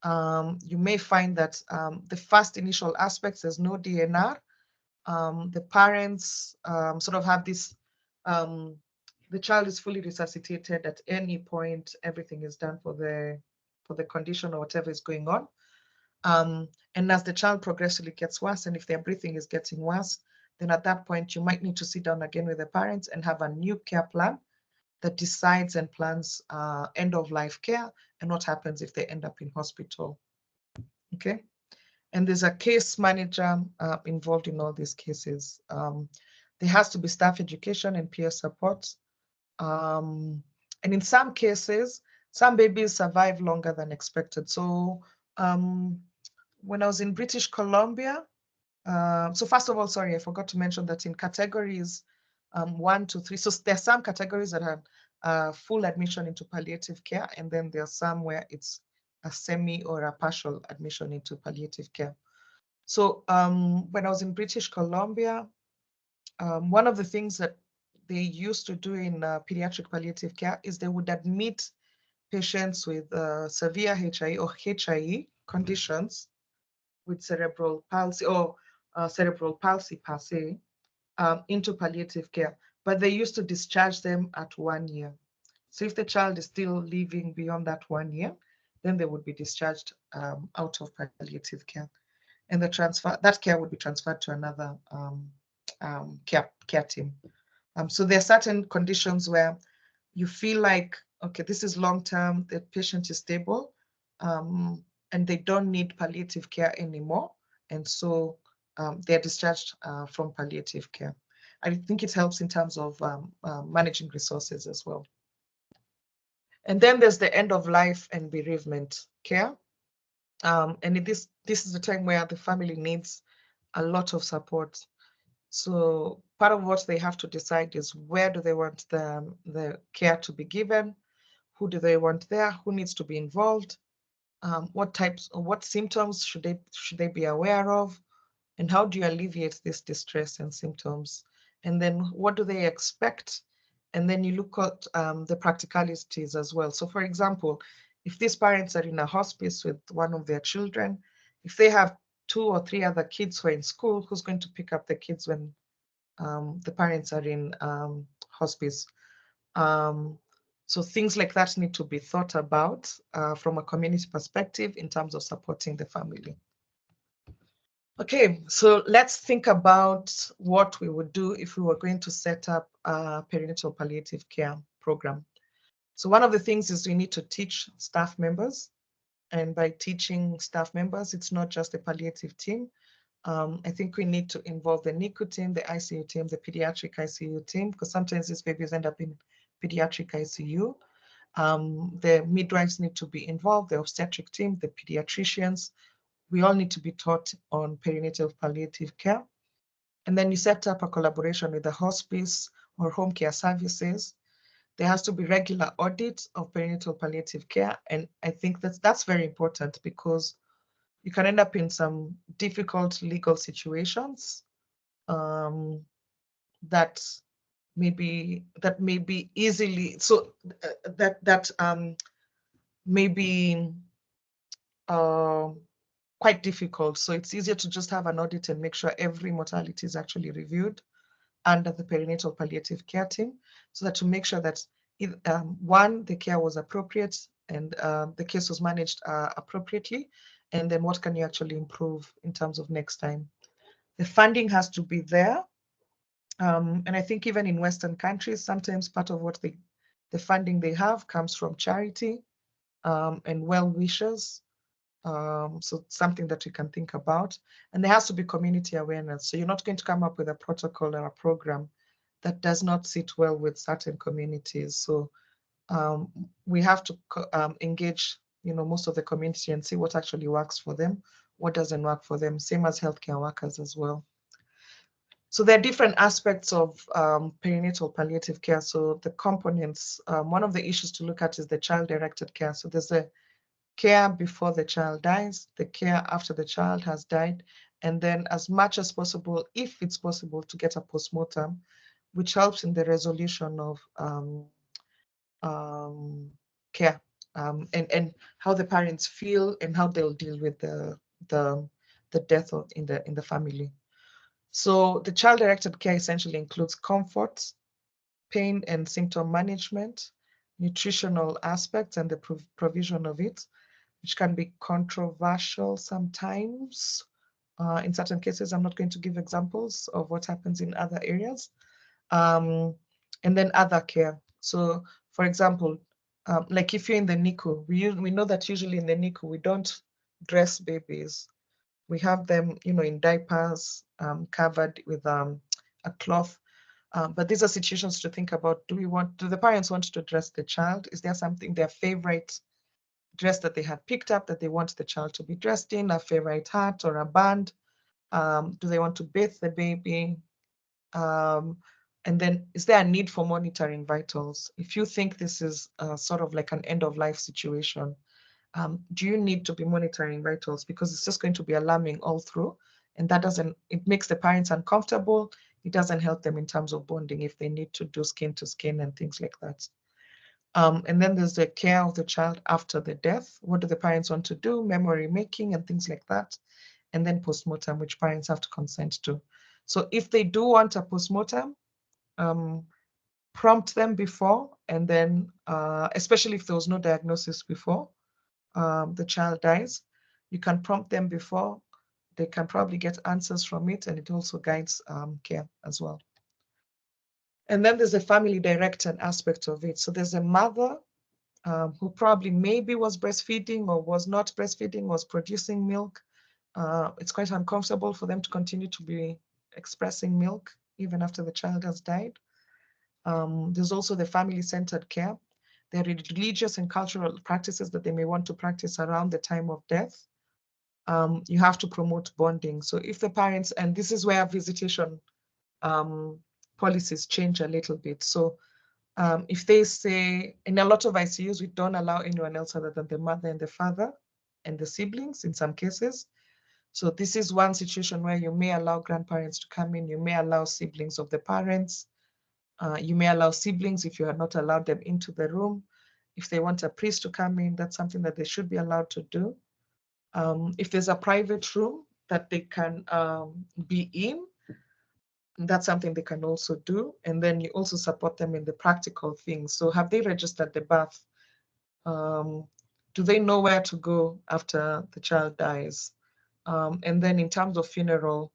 you may find that the first initial aspects, there's no DNR. The parents sort of have this, the child is fully resuscitated at any point, everything is done for the condition or whatever is going on. And as the child progressively gets worse, and if their breathing is getting worse, then at that point, you might need to sit down again with the parents and have a new care plan that decides and plans end-of-life care and what happens if they end up in hospital, okay? And there's a case manager involved in all these cases. There has to be staff education and peer support. And in some cases, some babies survive longer than expected. So when I was in British Columbia, so first of all, sorry, I forgot to mention that in categories 1 to 3, so there are some categories that have full admission into palliative care, and then there are some where it's a semi or a partial admission into palliative care. So when I was in British Columbia, one of the things that they used to do in pediatric palliative care is they would admit patients with severe HIE or HIE conditions with cerebral palsy or cerebral palsy per se into palliative care, but they used to discharge them at 1 year. So if the child is still living beyond that 1 year, then they would be discharged out of palliative care, and that care would be transferred to another care team. So there are certain conditions where you feel like, okay, this is long-term, the patient is stable, and they don't need palliative care anymore, and so they're discharged from palliative care. I think it helps in terms of managing resources as well. And then there's the end of life and bereavement care. And this is the time where the family needs a lot of support. So part of what they have to decide is where do they want the care to be given, who do they want there, who needs to be involved, what symptoms should they be aware of, and how do you alleviate this distress and symptoms, and then what do they expect, and then you look at the practicalities as well. So for example, if these parents are in a hospice with one of their children, if they have 2 or 3 other kids who are in school, who's going to pick up the kids when the parents are in hospice? So things like that need to be thought about from a community perspective in terms of supporting the family. Okay, so let's think about what we would do if we were going to set up a perinatal palliative care program. So one of the things is we need to teach staff members. And by teaching staff members, it's not just the palliative team. I think we need to involve the NICU team, the ICU team, the pediatric ICU team, because sometimes these babies end up in pediatric ICU. The midwives need to be involved, the obstetric team, the pediatricians. We all need to be taught on perinatal palliative care. And then you set up a collaboration with the hospice or home care services. There has to be regular audits of perinatal palliative care. And I think that's very important, because you can end up in some difficult legal situations that may be easily, so that may be quite difficult. So it's easier to just have an audit and make sure every mortality is actually reviewed under the perinatal palliative care team, so that to make sure that one, the care was appropriate and the case was managed appropriately, and then what can you actually improve in terms of next time. The funding has to be there, and I think even in Western countries, sometimes part of what the funding they have comes from charity and well-wishers. So something that we can think about. And there has to be community awareness. So you're not going to come up with a protocol or a program that does not sit well with certain communities. So we have to engage, most of the community and see what actually works for them, what doesn't work for them, same as healthcare workers as well. So there are different aspects of perinatal palliative care. So the components, one of the issues to look at is the child-directed care. So there's the care before the child dies, the care after the child has died, and then as much as possible, if it's possible, to get a postmortem, which helps in the resolution of care and how the parents feel and how they'll deal with the death in the family. So the child-directed care essentially includes comfort, pain and symptom management, nutritional aspects, and the provision of it, which can be controversial sometimes. In certain cases, I'm not going to give examples of what happens in other areas. And then other care. So, for example, like if you're in the NICU, we know that usually in the NICU, we don't dress babies. We have them, in diapers, covered with a cloth. But these are situations to think about. Do the parents want to dress the child? Is there something, their favorite dress that they had picked up that they want the child to be dressed in, a favorite hat or a band? Do they want to bathe the baby? And then is there a need for monitoring vitals? If you think this is sort of like an end of life situation, do you need to be monitoring vitals? Because it's just going to be alarming all through. And it makes the parents uncomfortable. It doesn't help them in terms of bonding if they need to do skin to skin and things like that. And then there's the care of the child after the death. What do the parents want to do? Memory making and things like that. And then postmortem, which parents have to consent to. So if they do want a postmortem, prompt them before, and then especially if there was no diagnosis before the child dies, you can prompt them before. They can probably get answers from it, and it also guides care as well. And then there's a family directed aspect of it. So there's a mother who probably maybe was breastfeeding or was not breastfeeding, was producing milk. It's quite uncomfortable for them to continue to be expressing milk even after the child has died. There's also the family-centered care. There are religious and cultural practices that they may want to practice around the time of death. You have to promote bonding. So if the parents, and this is where visitation policies change a little bit. So if they say, in a lot of ICUs, we don't allow anyone else other than the mother and the father and the siblings in some cases. So this is one situation where you may allow grandparents to come in, you may allow siblings of the parents, you may allow siblings if you have not allowed them into the room. If they want a priest to come in, that's something that they should be allowed to do. If there's a private room, that they can be in. That's something they can also do. And then you also support them in the practical things. So have they registered the birth? Do they know where to go after the child dies? And then in terms of funeral,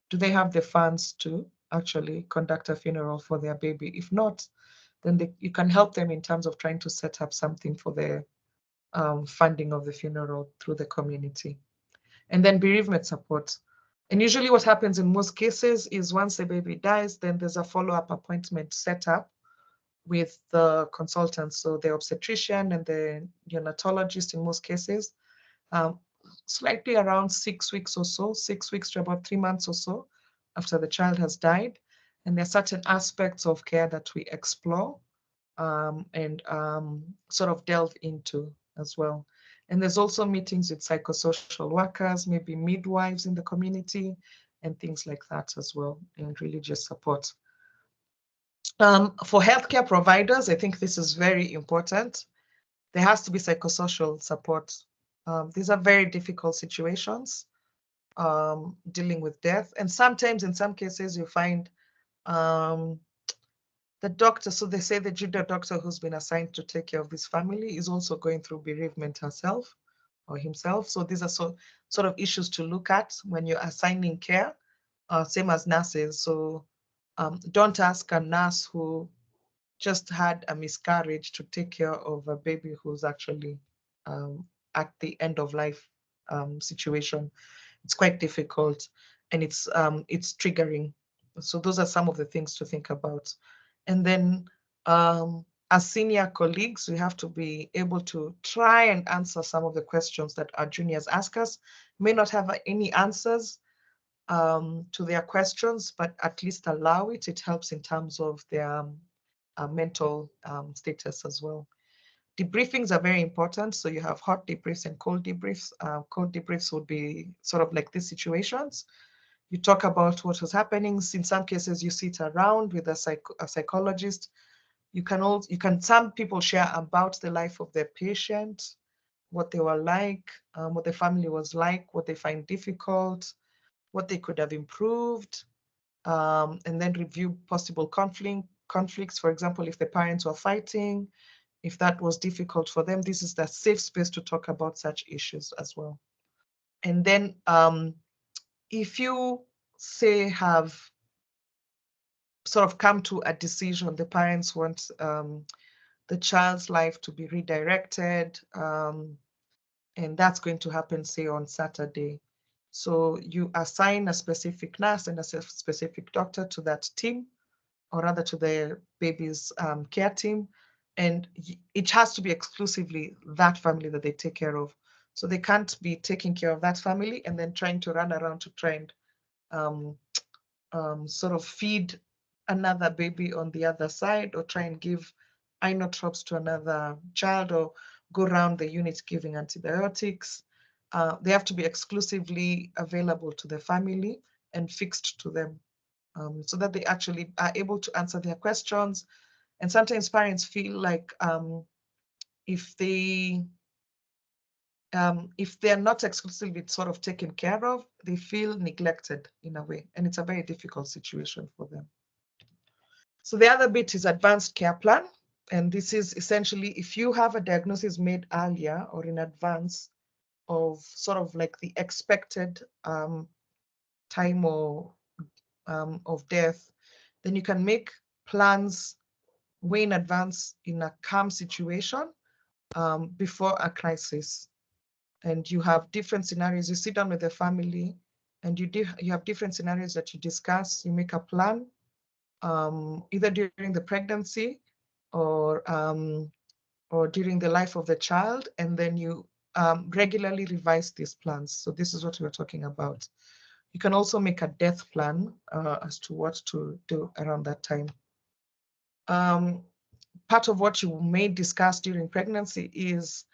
do they have the funds to actually conduct a funeral for their baby? If not, then you can help them in terms of trying to set up something for the funding of the funeral through the community. And then bereavement support. And usually what happens in most cases is once the baby dies, then there's a follow-up appointment set up with the consultants, so the obstetrician and the neonatologist in most cases, slightly around 6 weeks or so, 6 weeks to about 3 months or so after the child has died. And there are certain aspects of care that we explore and sort of delve into as well. And there's also meetings with psychosocial workers, maybe midwives in the community, and things like that as well, and religious support. For healthcare providers, I think this is very important. There has to be psychosocial support. These are very difficult situations, dealing with death. And sometimes, in some cases, you find the doctor, so they say the junior doctor who's been assigned to take care of this family is also going through bereavement herself or himself. So these are sort of issues to look at when you're assigning care, same as nurses. So don't ask a nurse who just had a miscarriage to take care of a baby who's actually at the end of life situation. It's quite difficult, and it's triggering. So those are some of the things to think about. And then as senior colleagues, we have to be able to try and answer some of the questions that our juniors ask us. May not have any answers to their questions, but at least allow it. It helps in terms of their mental status as well. Debriefings are very important. So you have hot debriefs and cold debriefs. Cold debriefs would be sort of like these situations. You talk about what was happening. In some cases, you sit around with a psychologist. Some people share about the life of their patient, what they were like, what the family was like, what they find difficult, what they could have improved, and then review possible conflicts. For example, if the parents were fighting, if that was difficult for them, this is the safe space to talk about such issues as well. And then if you say have sort of come to a decision, the parents want the child's life to be redirected, and that's going to happen, say, on Saturday. So you assign a specific nurse and a specific doctor to that team, or rather to the baby's care team, and it has to be exclusively that family that they take care of. So they can't be taking care of that family and then trying to run around to try and sort of feed another baby on the other side, or try and give inotropes to another child, or go around the unit giving antibiotics. They have to be exclusively available to the family and fixed to them, so that they actually are able to answer their questions. And sometimes parents feel like if they're not exclusively sort of taken care of, they feel neglected in a way, and it's a very difficult situation for them. So the other bit is advanced care plan. And this is essentially if you have a diagnosis made earlier or in advance of sort of like the expected time of death, then you can make plans way in advance in a calm situation before a crisis. And you have different scenarios. You sit down with the family, and you have different scenarios that you discuss. You make a plan, either during the pregnancy or during the life of the child, and then you regularly revise these plans. So this is what we're talking about. You can also make a death plan as to what to do around that time. Part of what you may discuss during pregnancy is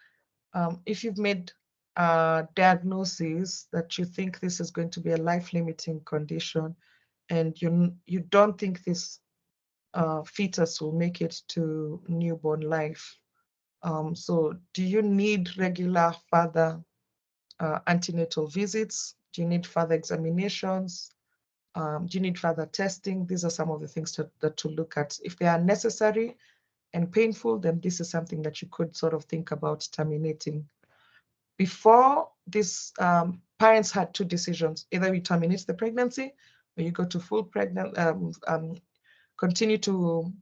if you've made a diagnosis that you think this is going to be a life-limiting condition, and you don't think this fetus will make it to newborn life. So do you need regular further antenatal visits? Do you need further examinations? Do you need further testing? These are some of the things to look at. If they are necessary and painful, then this is something that you could sort of think about terminating. Before this, parents had two decisions: either you terminate the pregnancy or you go to full pregnant, continue to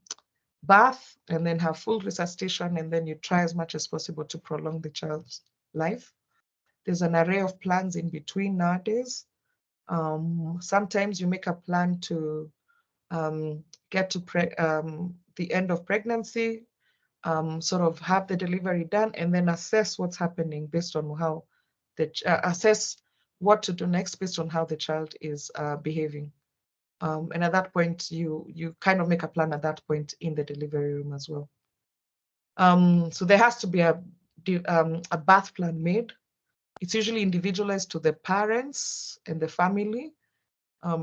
birth and then have full resuscitation, and then you try as much as possible to prolong the child's life. There's an array of plans in between nowadays. Sometimes you make a plan to get to the end of pregnancy, sort of have the delivery done, and then assess what's happening based on how assess what to do next based on how the child is behaving. And at that point, you kind of make a plan at that point in the delivery room as well. So there has to be a birth plan made. It's usually individualized to the parents and the family.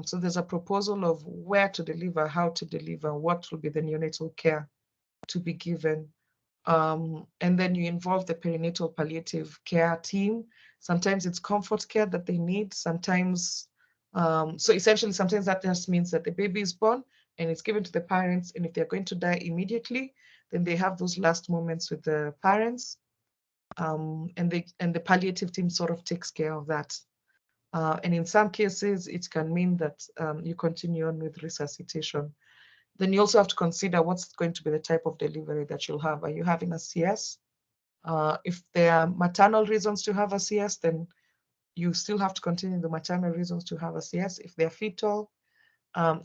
So there's a proposal of where to deliver, how to deliver, what will be the neonatal care to be given. And then you involve the perinatal palliative care team. Sometimes it's comfort care that they need. Sometimes, so essentially, sometimes that just means that the baby is born and it's given to the parents. And if they're going to die immediately, then they have those last moments with the parents. And the palliative team sort of takes care of that. And in some cases, it can mean that you continue on with resuscitation. Then you also have to consider what's going to be the type of delivery that you'll have. Are you having a CS? If there are maternal reasons to have a CS, then you still have to continue the maternal reasons to have a CS. If they're fetal,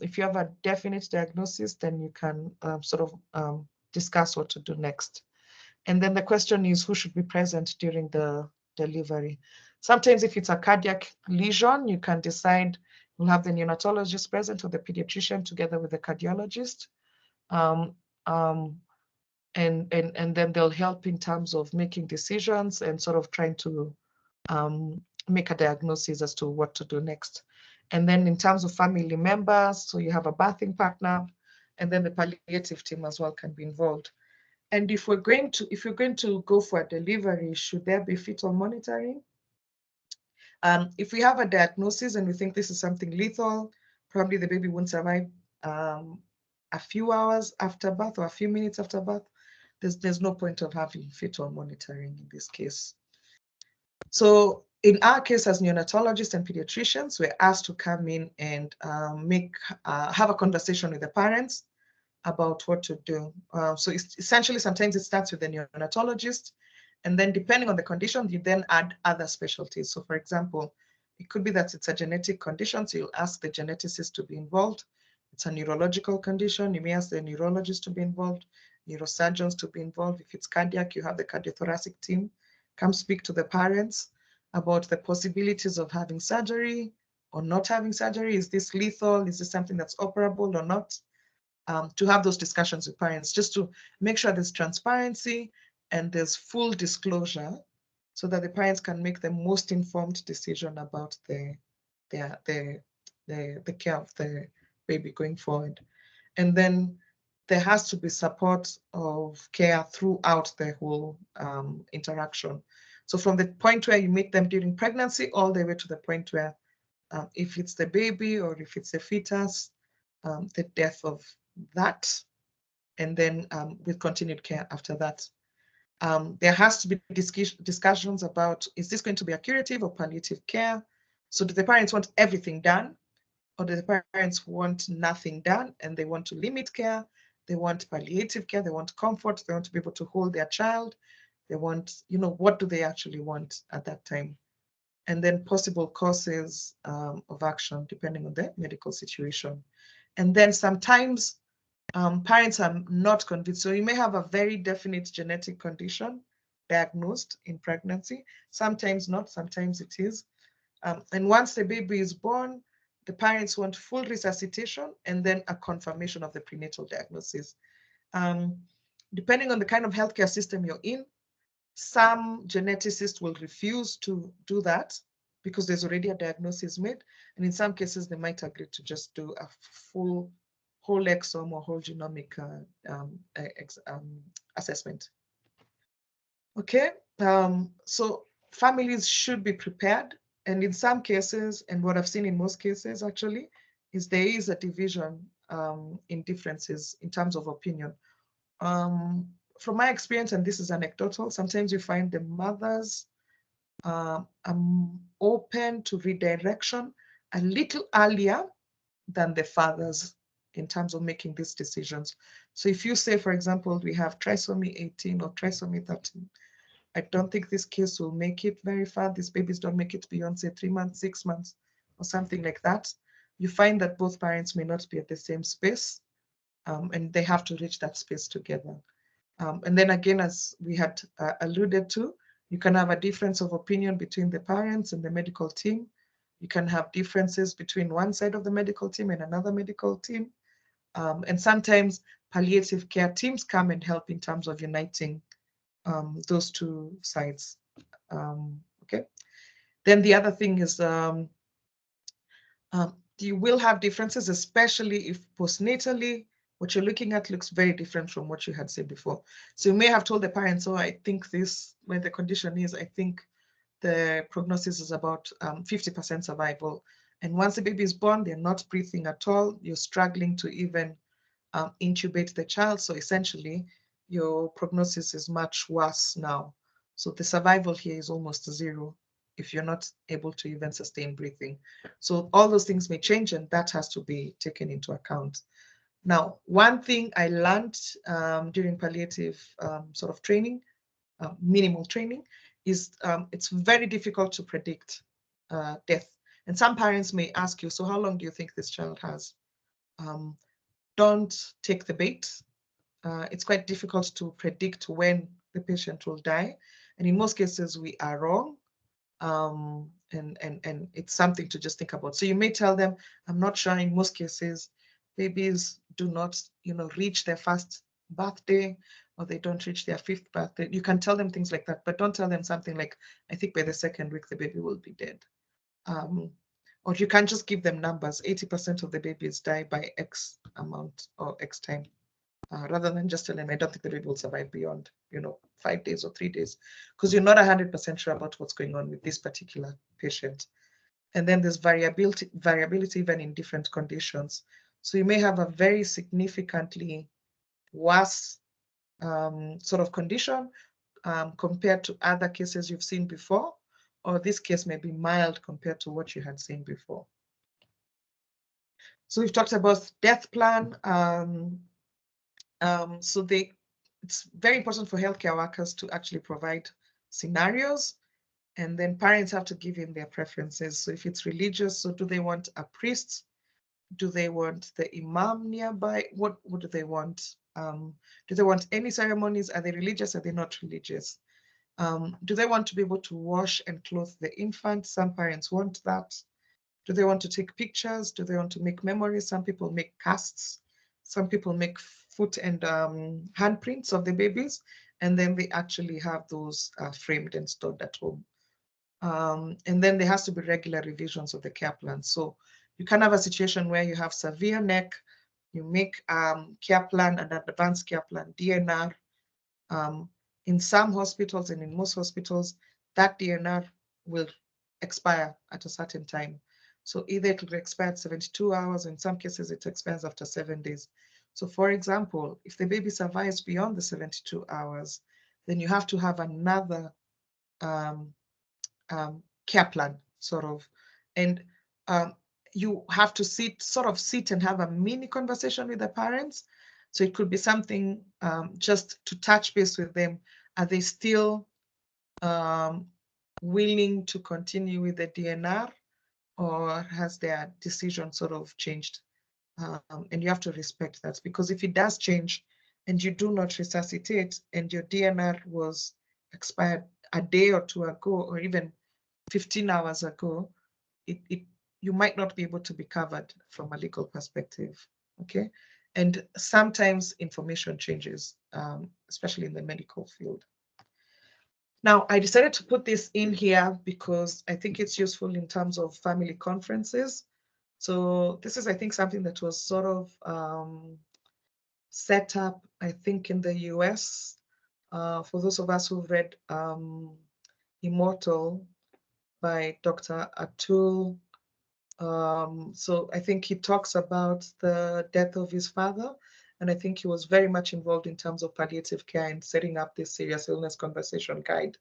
if you have a definite diagnosis, then you can sort of discuss what to do next. And then the question is, who should be present during the delivery? Sometimes if it's a cardiac lesion, you can decide you'll have the neonatologist present or the pediatrician together with the cardiologist. And then they'll help in terms of making decisions and sort of trying to make a diagnosis as to what to do next. And then in terms of family members, so you have a birthing partner, and then the palliative team as well can be involved. And if you're going to go for a delivery, should there be fetal monitoring? If we have a diagnosis and we think this is something lethal, probably the baby won't survive a few hours after birth or a few minutes after birth. There's no point of having fetal monitoring in this case. So in our case as neonatologists and pediatricians, we're asked to come in and have a conversation with the parents about what to do. So essentially, sometimes it starts with the neonatologist, and then depending on the condition, you then add other specialties. So for example, it could be that it's a genetic condition, so you'll ask the geneticist to be involved. It's a neurological condition, you may ask the neurologist to be involved, neurosurgeons to be involved. If it's cardiac, you have the cardiothoracic team come speak to the parents about the possibilities of having surgery or not having surgery. Is this lethal? Is this something that's operable or not? To have those discussions with parents, just to make sure there's transparency and there's full disclosure so that the parents can make the most informed decision about the care of the baby going forward. And then there has to be support of care throughout the whole interaction. So from the point where you meet them during pregnancy all the way to the point where if it's the baby or if it's the fetus, the death of that, and then with continued care after that. There has to be discussions about, is this going to be a curative or palliative care? So do the parents want everything done, or do the parents want nothing done and they want to limit care? They want palliative care, they want comfort, they want to be able to hold their child. They want, what do they actually want at that time? And then possible courses of action depending on the medical situation. And then sometimes parents are not convinced. So you may have a very definite genetic condition diagnosed in pregnancy. Sometimes not, sometimes it is. And once the baby is born, the parents want full resuscitation and then a confirmation of the prenatal diagnosis. Depending on the kind of healthcare system you're in, some geneticists will refuse to do that because there's already a diagnosis made. And in some cases, they might agree to just do a full whole exome or whole genomic assessment. Okay, so families should be prepared And in some cases, and what I've seen in most cases actually, is there is a division in differences in terms of opinion. From my experience, and this is anecdotal, sometimes you find the mothers open to redirection a little earlier than the fathers in terms of making these decisions. So if you say, for example, we have trisomy 18 or trisomy 13, I don't think this case will make it very far. These babies don't make it beyond, say, 3 months, 6 months, or something like that. You find that both parents may not be at the same space, and they have to reach that space together. And then again, as we had alluded to, you can have a difference of opinion between the parents and the medical team. You can have differences between one side of the medical team and another medical team. And sometimes palliative care teams come and help in terms of uniting those two sides. Okay. Then the other thing is you will have differences, especially if postnatally what you're looking at looks very different from what you had said before. So you may have told the parents, oh, I think this, where the condition is, I think the prognosis is about 50% survival. And once the baby is born, they're not breathing at all. You're struggling to even intubate the child. So essentially, your prognosis is much worse now. So the survival here is almost zero if you're not able to even sustain breathing. So all those things may change, and that has to be taken into account. Now, one thing I learned during palliative sort of training, minimal training, is it's very difficult to predict death. And some parents may ask you, so how long do you think this child has? Don't take the bait. It's quite difficult to predict when the patient will die. And in most cases, we are wrong. And it's something to just think about. So you may tell them, I'm not sure. In most cases, babies do not, reach their first birthday, or they don't reach their fifth birthday. You can tell them things like that, but don't tell them something like, I think by the second week, the baby will be dead. Or you can't just give them numbers. 80% of the babies die by X amount or X time. Rather than just telling them, I don't think the baby will survive beyond, 5 days or 3 days, because you're not 100% sure about what's going on with this particular patient. And then there's variability even in different conditions. So you may have a very significantly worse sort of condition compared to other cases you've seen before, or this case may be mild compared to what you had seen before. So we've talked about death plan. So it's very important for healthcare workers to actually provide scenarios, and then parents have to give in their preferences. So if it's religious, so do they want a priest? Do they want the imam nearby? What do they want? Do they want any ceremonies? Are they religious? Are they not religious? Do they want to be able to wash and clothe the infant? Some parents want that. Do they want to take pictures? Do they want to make memories? Some people make casts. Some people make foot and handprints of the babies, and then they actually have those framed and stored at home. And then there has to be regular revisions of the care plan. So you can have a situation where you have severe neck, you make care plan, an advanced care plan, DNR. In some hospitals and in most hospitals, that DNR will expire at a certain time. So either it will expire at 72 hours, in some cases it expires after 7 days. So for example, if the baby survives beyond the 72 hours, then you have to have another care plan, sort of. And you have to sit and have a mini conversation with the parents. So it could be something just to touch base with them. Are they still willing to continue with the DNR, or has their decision sort of changed? And you have to respect that, because if it does change and you do not resuscitate and your DNR was expired a day or two ago, or even 15 hours ago, you might not be able to be covered from a legal perspective, okay? And sometimes information changes, especially in the medical field. Now, I decided to put this in here because I think it's useful in terms of family conferences. So this is, I think, something that was sort of set up, I think, in the US. For those of us who've read Immortal, by Dr. Atul. So I think he talks about the death of his father, and I think he was very much involved in terms of palliative care and setting up this serious illness conversation guide.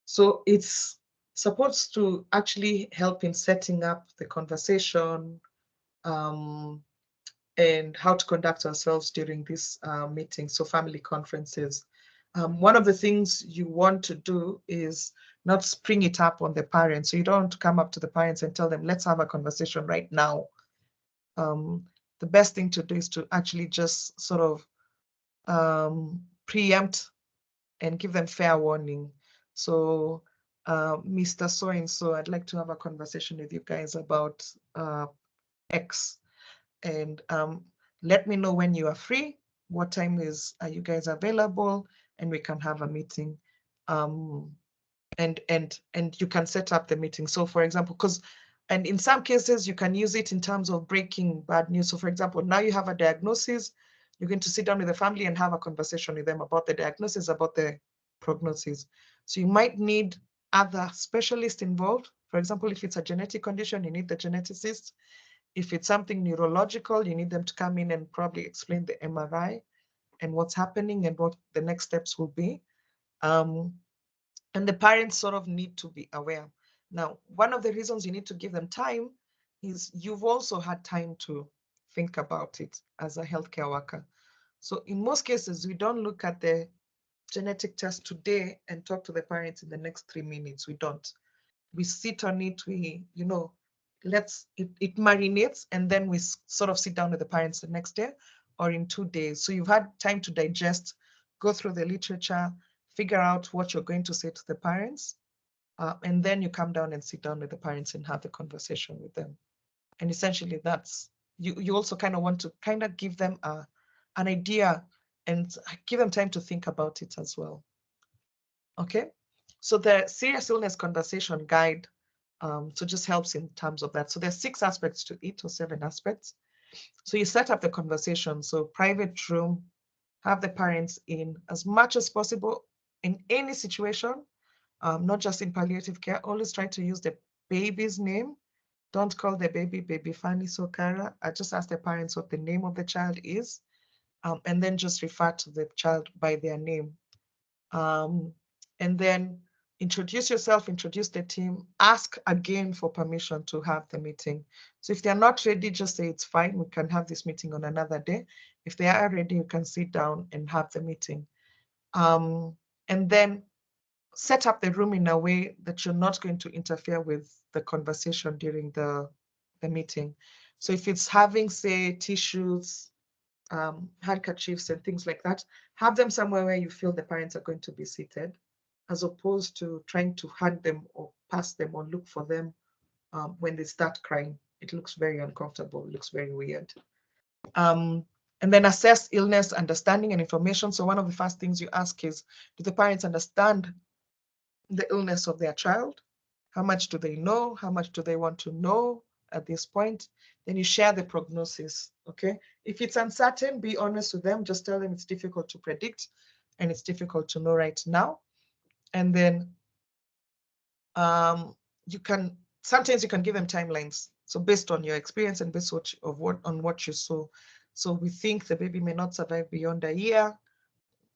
So it's supposed to actually help in setting up the conversation and how to conduct ourselves during this meeting, so family conferences. One of the things you want to do is not spring it up on the parents. So you don't want to come up to the parents and tell them, let's have a conversation right now. The best thing to do is to actually just sort of preempt and give them fair warning. So Mr. So-and-so, I'd like to have a conversation with you guys about X. And let me know when you are free. What time are you guys available? And we can have a meeting. And you can set up the meeting. So for example, and in some cases you can use it in terms of breaking bad news. So for example, now you have a diagnosis, you're going to sit down with the family and have a conversation with them about the diagnosis, about the prognosis. So you might need other specialists involved. For example, if it's a genetic condition, you need the geneticist. If it's something neurological, you need them to come in and probably explain the MRI and what's happening and what the next steps will be. And the parents sort of need to be aware. Now, one of the reasons you need to give them time is you've also had time to think about it as a healthcare worker. So in most cases, we don't look at the genetic test today and talk to the parents in the next 3 minutes. We don't. We sit on it, it marinates, and then we sort of sit down with the parents the next day or in 2 days. So you've had time to digest, go through the literature, figure out what you're going to say to the parents, and then you come down and sit down with the parents and have the conversation with them. And essentially that's, you also kind of want to kind of give them an idea and give them time to think about it as well. Okay, so the serious illness conversation guide so just helps in terms of that. So there's 6 aspects to it, or 7 aspects. So you set up the conversation. So private room, have the parents in as much as possible in any situation, not just in palliative care. Always try to use the baby's name. Don't call the baby Fanny Sokara. I just ask the parents what the name of the child is, and then just refer to the child by their name. And then introduce yourself, introduce the team, ask again for permission to have the meeting. So if they're not ready, just say it's fine, we can have this meeting on another day. If they are ready, you can sit down and have the meeting. And then set up the room in a way that you're not going to interfere with the conversation during the meeting. So if it's having, say, tissues, handkerchiefs and things like that, have them somewhere where you feel the parents are going to be seated, as opposed to trying to hand them or pass them or look for them when they start crying. It looks very uncomfortable, it looks very weird. And then assess illness, understanding and information. So one of the first things you ask is, do the parents understand the illness of their child? How much do they know? How much do they want to know at this point? Then you share the prognosis, okay? If it's uncertain, be honest with them. Just tell them it's difficult to predict and it's difficult to know right now. And then sometimes you can give them timelines. So based on your experience and based on what you saw. So we think the baby may not survive beyond a year.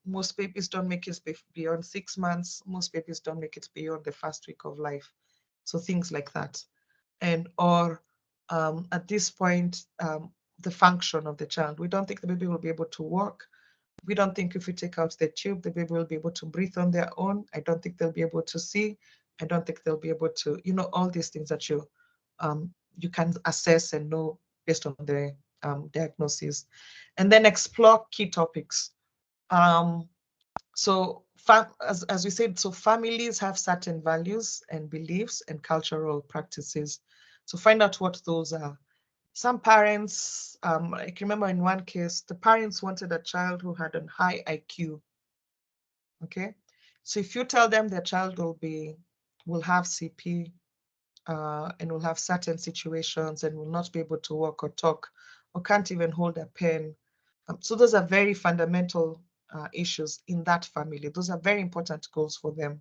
Most babies don't make it beyond 6 months. Most babies don't make it beyond the first week of life. So things like that. Or at this point, the function of the child. We don't think the baby will be able to walk. We don't think if we take out the tube, the baby will be able to breathe on their own. I don't think they'll be able to see. I don't think they'll be able to, all these things that you can assess and know based on the diagnosis. And then explore key topics. So as we said, so families have certain values and beliefs and cultural practices. So find out what those are. Some parents, I can remember in one case, the parents wanted a child who had a high IQ. Okay, so if you tell them their child will have CP and will have certain situations and will not be able to walk or talk or can't even hold a pen. So those are very fundamental issues in that family. Those are very important goals for them.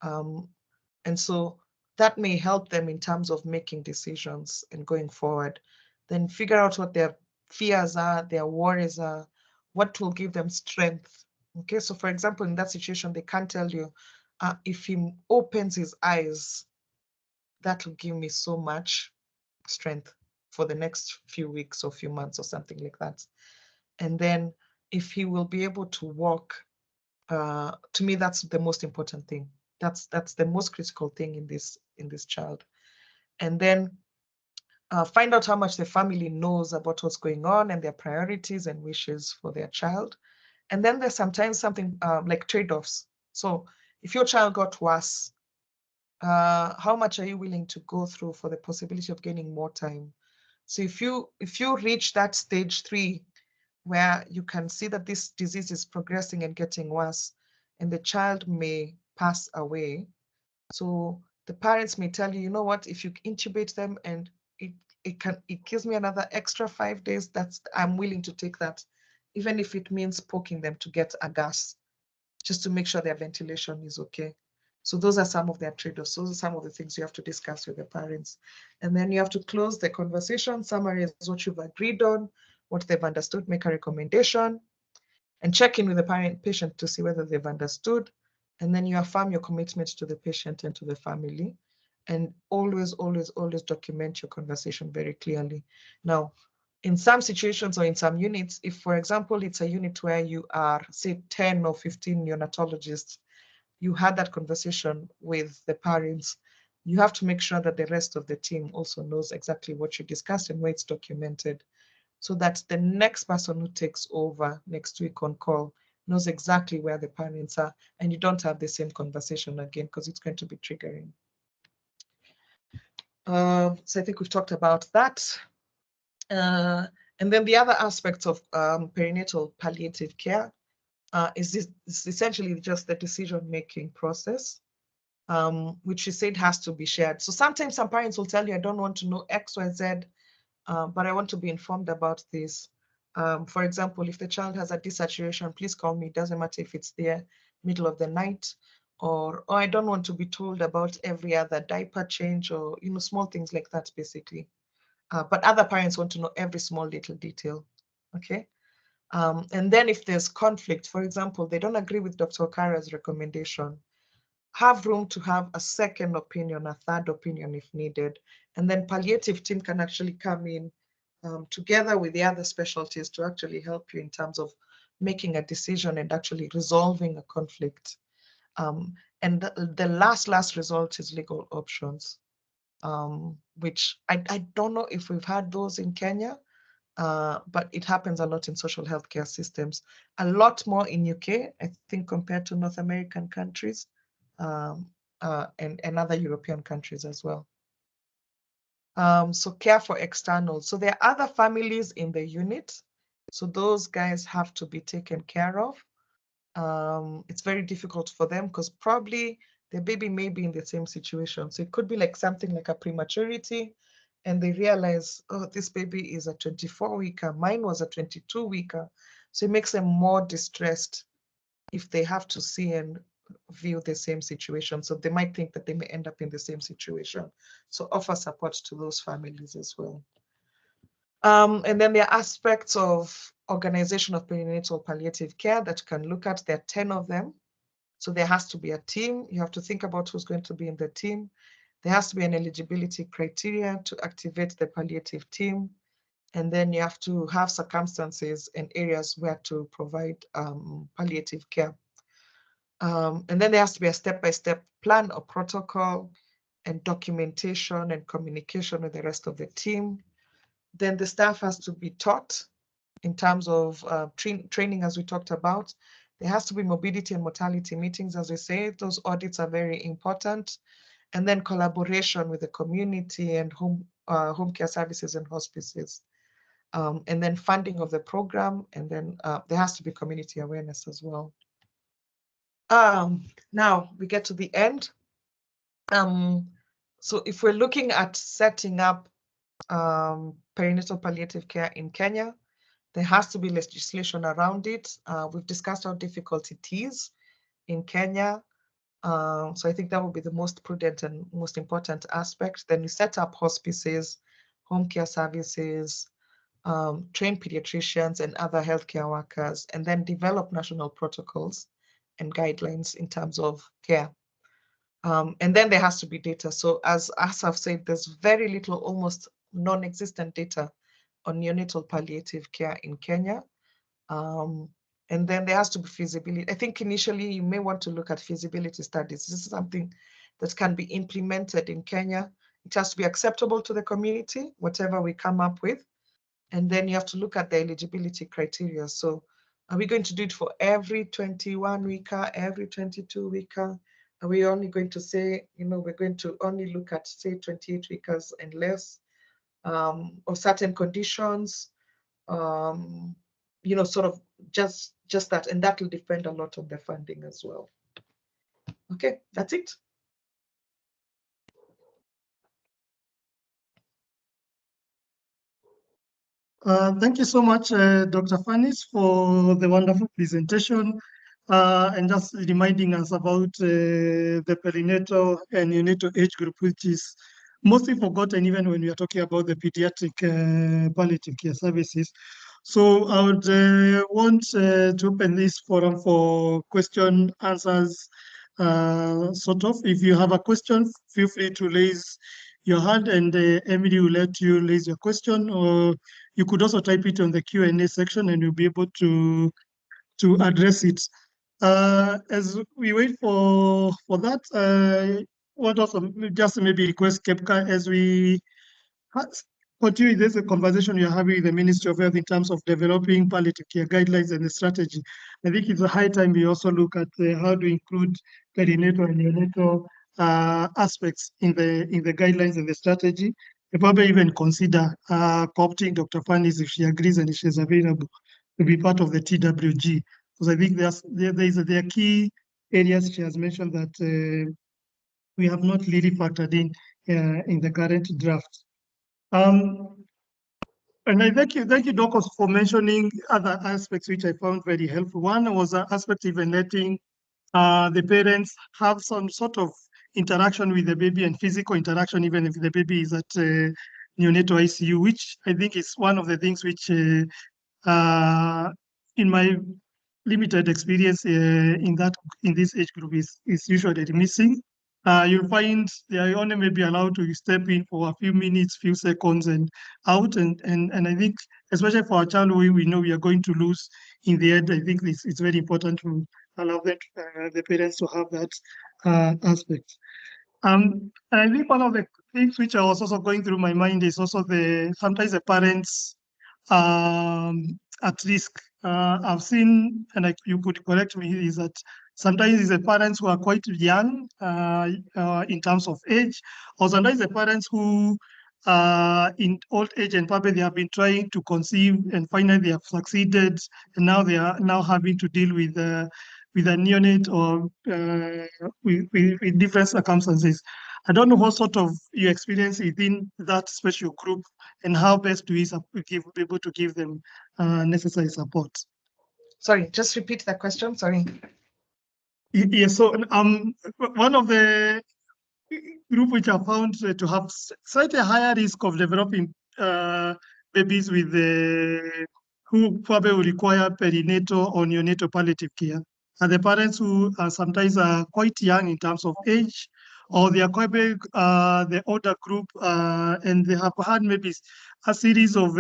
And so that may help them in terms of making decisions and going forward. Then figure out what their fears are, their worries are, what will give them strength. Okay, so for example, in that situation, they can't tell you, if he opens his eyes, that will give me so much strength for the next few weeks or few months or something like that. And then if he will be able to walk, to me, that's the most important thing. That's the most critical thing in this child. And then find out how much the family knows about what's going on and their priorities and wishes for their child. And then there's sometimes something like trade-offs. So if your child got worse, how much are you willing to go through for the possibility of gaining more time? So if you reach that stage 3, where you can see that this disease is progressing and getting worse, and the child may pass away, so the parents may tell you, you know what, if you intubate them and it gives me another extra 5 days, I'm willing to take that, even if it means poking them to get a gas, just to make sure their ventilation is okay. So those are some of their trade-offs. Those are some of the things you have to discuss with the parents. And then you have to close the conversation, summarize what you've agreed on, what they've understood, make a recommendation, and check in with the patient to see whether they've understood. And then you affirm your commitment to the patient and to the family. And always, always, always document your conversation very clearly. Now, in some situations or in some units, if, for example, it's a unit where you are, say, 10 or 15 neonatologists, you had that conversation with the parents, you have to make sure that the rest of the team also knows exactly what you discussed and where it's documented, so that the next person who takes over next week on call knows exactly where the parents are, and you don't have the same conversation again, because it's going to be triggering. So I think we've talked about that. And then the other aspects of perinatal palliative care is essentially just the decision-making process, which you said has to be shared. So sometimes some parents will tell you, I don't want to know X, Y, Z, but I want to be informed about this. For example, if the child has a desaturation, please call me. It doesn't matter if it's there middle of the night, or I don't want to be told about every other diaper change, or small things like that, basically. But other parents want to know every small little detail. Okay. And then if there's conflict, for example, they don't agree with Dr. Okara's recommendation, have room to have a second opinion, a third opinion if needed. And then palliative team can actually come in together with the other specialties to actually help you in terms of making a decision and actually resolving a conflict. And the last result is legal options, which I don't know if we've had those in Kenya, but it happens a lot in social health care systems, a lot more in UK, I think, compared to North American countries, and other European countries as well. So care for externals. So there are other families in the unit, so those guys have to be taken care of. It's very difficult for them because probably the baby may be in the same situation. So it could be like something like a prematurity, and they realize, oh, this baby is a 24-weeker, mine was a 22-weeker. So it makes them more distressed if they have to see and view the same situation. So they might think that they may end up in the same situation. So offer support to those families as well. And then there are aspects of organization of perinatal palliative care that you can look at. There are 10 of them. So there has to be a team. You have to think about who's going to be in the team. There has to be an eligibility criteria to activate the palliative team. And then you have to have circumstances and areas where to provide palliative care. And then there has to be a step-by-step plan or protocol and documentation and communication with the rest of the team. Then the staff has to be taught in terms of training, as we talked about. There has to be morbidity and mortality meetings, as we say. Those audits are very important. And then collaboration with the community and home care services and hospices. And then funding of the program. And then there has to be community awareness as well. Now we get to the end. So if we're looking at setting up perinatal palliative care in Kenya, there has to be legislation around it. We've discussed how difficult it is in Kenya. So I think that would be the most prudent and most important aspect. Then we set up hospices, home care services, train pediatricians and other healthcare workers, and then develop national protocols and guidelines in terms of care. And then there has to be data. So as I've said, there's very little, almost non-existent data on neonatal palliative care in Kenya. And then there has to be feasibility. I think initially you may want to look at feasibility studies. This is something that can be implemented in Kenya. It has to be acceptable to the community, whatever we come up with. And then you have to look at the eligibility criteria. So are we going to do it for every 21 weeker, every 22 weeker? Are we only going to say, we're going to only look at, say, 28 weekers and less, or certain conditions? Sort of just that, and that will depend a lot on the funding as well. Okay, that's it. Thank you so much, Dr. Fanis, for the wonderful presentation and just reminding us about the perinatal and neonatal age group, which is mostly forgotten even when we are talking about the pediatric palliative care services. So I would want to open this forum for question answers, sort of. If you have a question, feel free to raise your hand and Emily will let you raise your question, or you could also type it on the Q&A section and we'll be able to address it. As we wait for that, I want also just maybe request Kehpca as we continue this conversation you're having with the Ministry of Health in terms of developing palliative care guidelines and the strategy. I think it's a high time we also look at how to include perinatal and neonatal aspects in the guidelines and the strategy. We probably even consider co-opting Dr. Fanis if she agrees and if she's available to be part of the TWG. Because I think there are key areas she has mentioned that we have not really factored in the current draft. And I thank you, Doc, for mentioning other aspects which I found very helpful. One was the aspect even letting the parents have some sort of interaction with the baby and physical interaction, even if the baby is at neonatal ICU, which I think is one of the things which, in my limited experience in this age group, is usually missing. You'll find they are only maybe allowed to step in for a few minutes, few seconds, and out. And I think, especially for a child who we know we are going to lose in the end, I think it's very important to allow them, the parents to have that aspect. And I think one of the things which I was also going through my mind is also sometimes the parents at risk. I've seen, and you could correct me, is that sometimes it's the parents who are quite young in terms of age, or sometimes the parents who in old age and probably they have been trying to conceive and finally they have succeeded, and now they are now having to deal with a neonate or with different circumstances. I don't know what sort of your experience within that special group and how best do we be able to give them necessary support. Sorry, just repeat that question. Sorry. Yes, so one of the group which are found to have slightly higher risk of developing babies with who probably will require perinatal or neonatal palliative care are the parents who sometimes are quite young in terms of age, or they are quite big, the older group, and they have had maybe a series of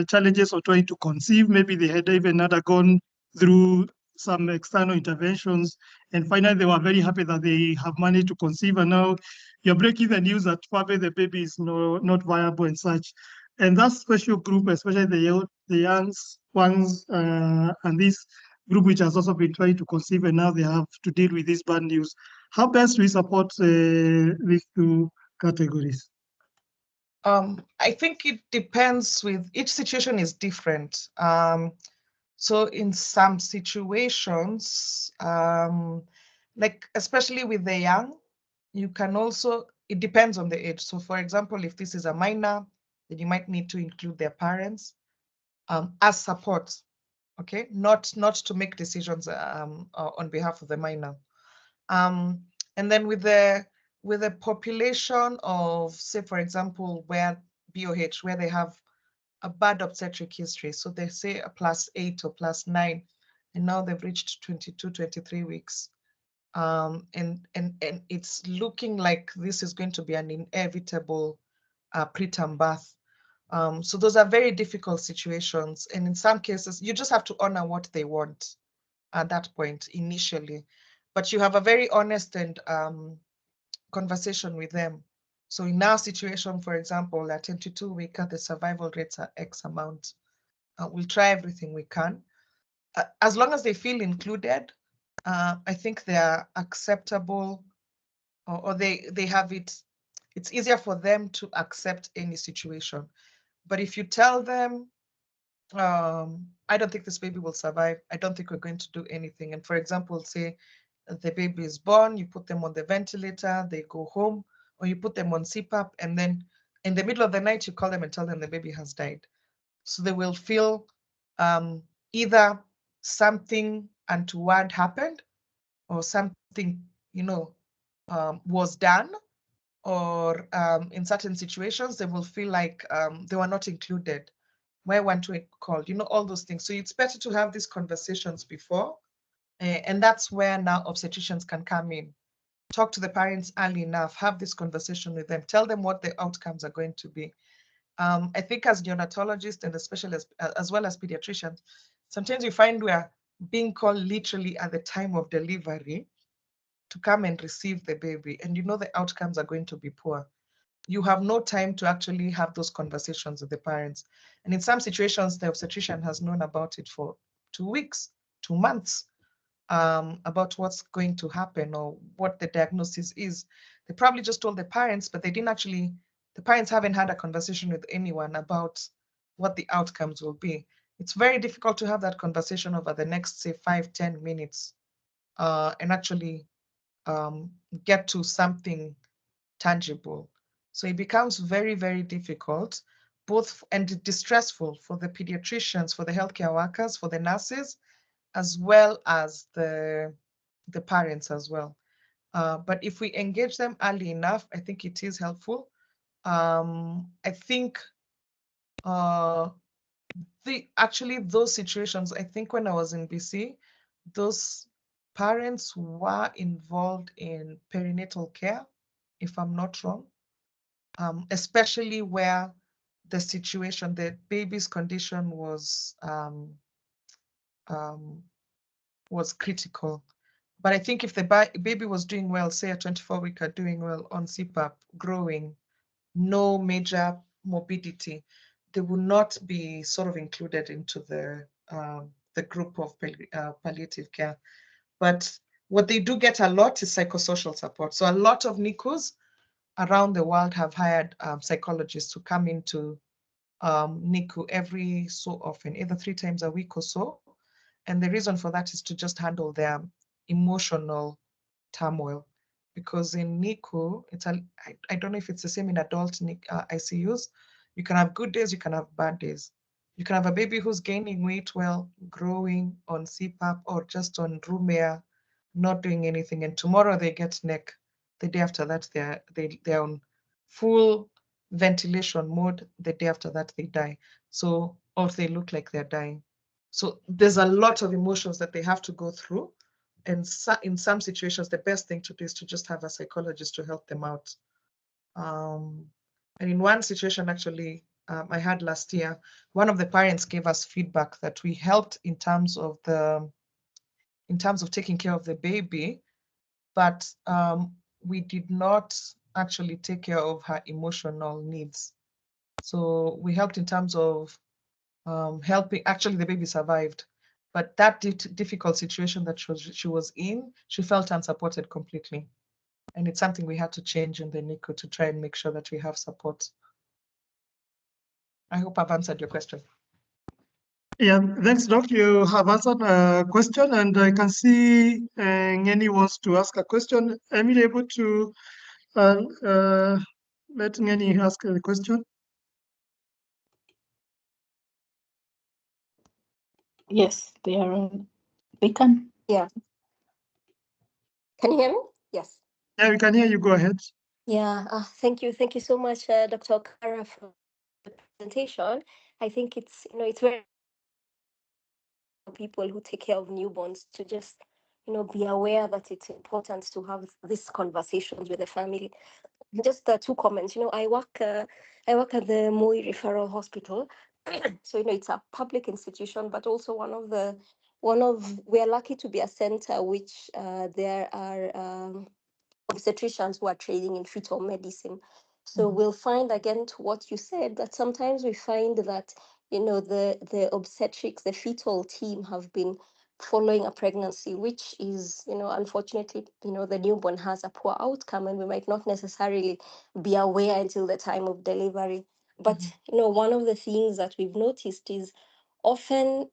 challenges of trying to conceive. Maybe they had even undergone through some external interventions, and finally they were very happy that they have managed to conceive, and now you're breaking the news that probably the baby is not viable and such. And that special group, especially the young ones, and this group which has also been trying to conceive and now they have to deal with this bad news. How best we support these two categories? I think it depends with each situation is different. So in some situations, like especially with the young, you can also, it depends on the age. So for example, if this is a minor, then you might need to include their parents as support, okay? Not to make decisions on behalf of the minor. And then with the population of, say, for example, where BOH, where they have a bad obstetric history, so they say a +8 or +9, and now they've reached 22, 23 weeks. And it's looking like this is going to be an inevitable preterm birth. So those are very difficult situations. And in some cases, you just have to honor what they want at that point initially. But you have a very honest and conversation with them. So in our situation, for example, at 22 weeks, the survival rates are X amount. We'll try everything we can. As long as they feel included, I think they are acceptable, or they have it. It's easier for them to accept any situation. But if you tell them, I don't think this baby will survive, I don't think we're going to do anything. And for example, say the baby is born, you put them on the ventilator, they go home, or you put them on CPAP, and then in the middle of the night, you call them and tell them the baby has died. So they will feel either something untoward happened, or something, was done, or in certain situations, they will feel like they were not included. Why weren't we called? All those things. So it's better to have these conversations before. And that's where now obstetricians can come in. Talk to the parents early enough, have this conversation with them, tell them what the outcomes are going to be. I think as neonatologists, and especially as well as pediatricians, sometimes you find we are being called literally at the time of delivery to come and receive the baby, and the outcomes are going to be poor. You have no time to actually have those conversations with the parents. And in some situations, the obstetrician has known about it for 2 weeks, 2 months, about what's going to happen or what the diagnosis is. They probably just told the parents, but the parents haven't had a conversation with anyone about what the outcomes will be. It's very difficult to have that conversation over the next, say, 5-10 minutes, and actually get to something tangible. So it becomes very, very difficult, and distressful for the pediatricians, for the healthcare workers, for the nurses, as well as the parents as well. But if we engage them early enough, I think it is helpful. I think actually those situations, I think when I was in BC, those parents were involved in perinatal care, if I'm not wrong, especially where the baby's condition was critical. But I think if the baby was doing well, say a 24-weeker doing well on CPAP, growing, no major morbidity, they would not be sort of included into the group of palliative care. But what they do get a lot is psychosocial support. So a lot of NICUs around the world have hired psychologists to come into NICU every so often, either 3 times a week or so. And the reason for that is to just handle their emotional turmoil. Because in NICU, I don't know if it's the same in adult ICUs. You can have good days, you can have bad days. You can have a baby who's gaining weight while growing on CPAP or just on room air, not doing anything. And tomorrow they get neck. The day after that, they're on full ventilation mode. The day after that, they die. So, or they look like they're dying. So there's a lot of emotions that they have to go through. And in some situations, the best thing to do is to just have a psychologist to help them out. And in one situation, actually, I had last year, one of the parents gave us feedback that we helped in terms of taking care of the baby, but we did not actually take care of her emotional needs. So we helped in terms of helping. Actually, the baby survived, but that difficult situation that she was in, she felt unsupported completely. And it's something we had to change in the NICU to try and make sure that we have support. I hope I've answered your question. Yeah, thanks, Doc. You have answered a question, and I can see Ngeni wants to ask a question. Am I able to let Ngeni ask the question? Yes, they are on. They can. Yeah. Can you hear me? Yes. Yeah, we can hear you. Go ahead. Yeah, thank you. Thank you so much, Dr. Okara, for the presentation. I think it's, it's very people who take care of newborns to just, be aware that it's important to have these conversations with the family. Just two comments. I work at the Moi Referral Hospital. So, it's a public institution, but also we are lucky to be a center which there are obstetricians who are training in fetal medicine. So we'll find, again, to what you said, that sometimes we find that, the obstetrics, the fetal team have been following a pregnancy, which is, unfortunately, the newborn has a poor outcome, and we might not necessarily be aware until the time of delivery. But, one of the things that we've noticed is often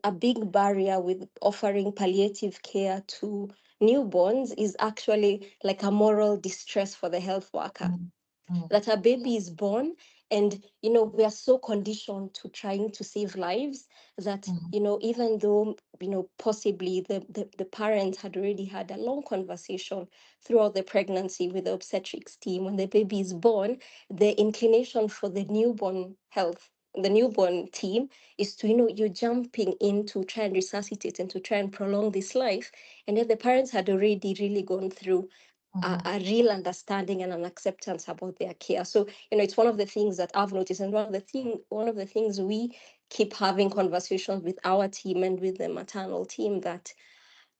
a big barrier with offering palliative care to newborns is actually like a moral distress for the health worker, that a baby is born, and we are so conditioned to trying to save lives that even though possibly the parents had already had a long conversation throughout the pregnancy with the obstetrics team, when the baby is born, the inclination for the newborn team is to, you're jumping in to try and resuscitate and to try and prolong this life. And yet the parents had already really gone through a real understanding and an acceptance about their care. So, it's one of the things that I've noticed, and one of the things we keep having conversations with our team and with the maternal team, that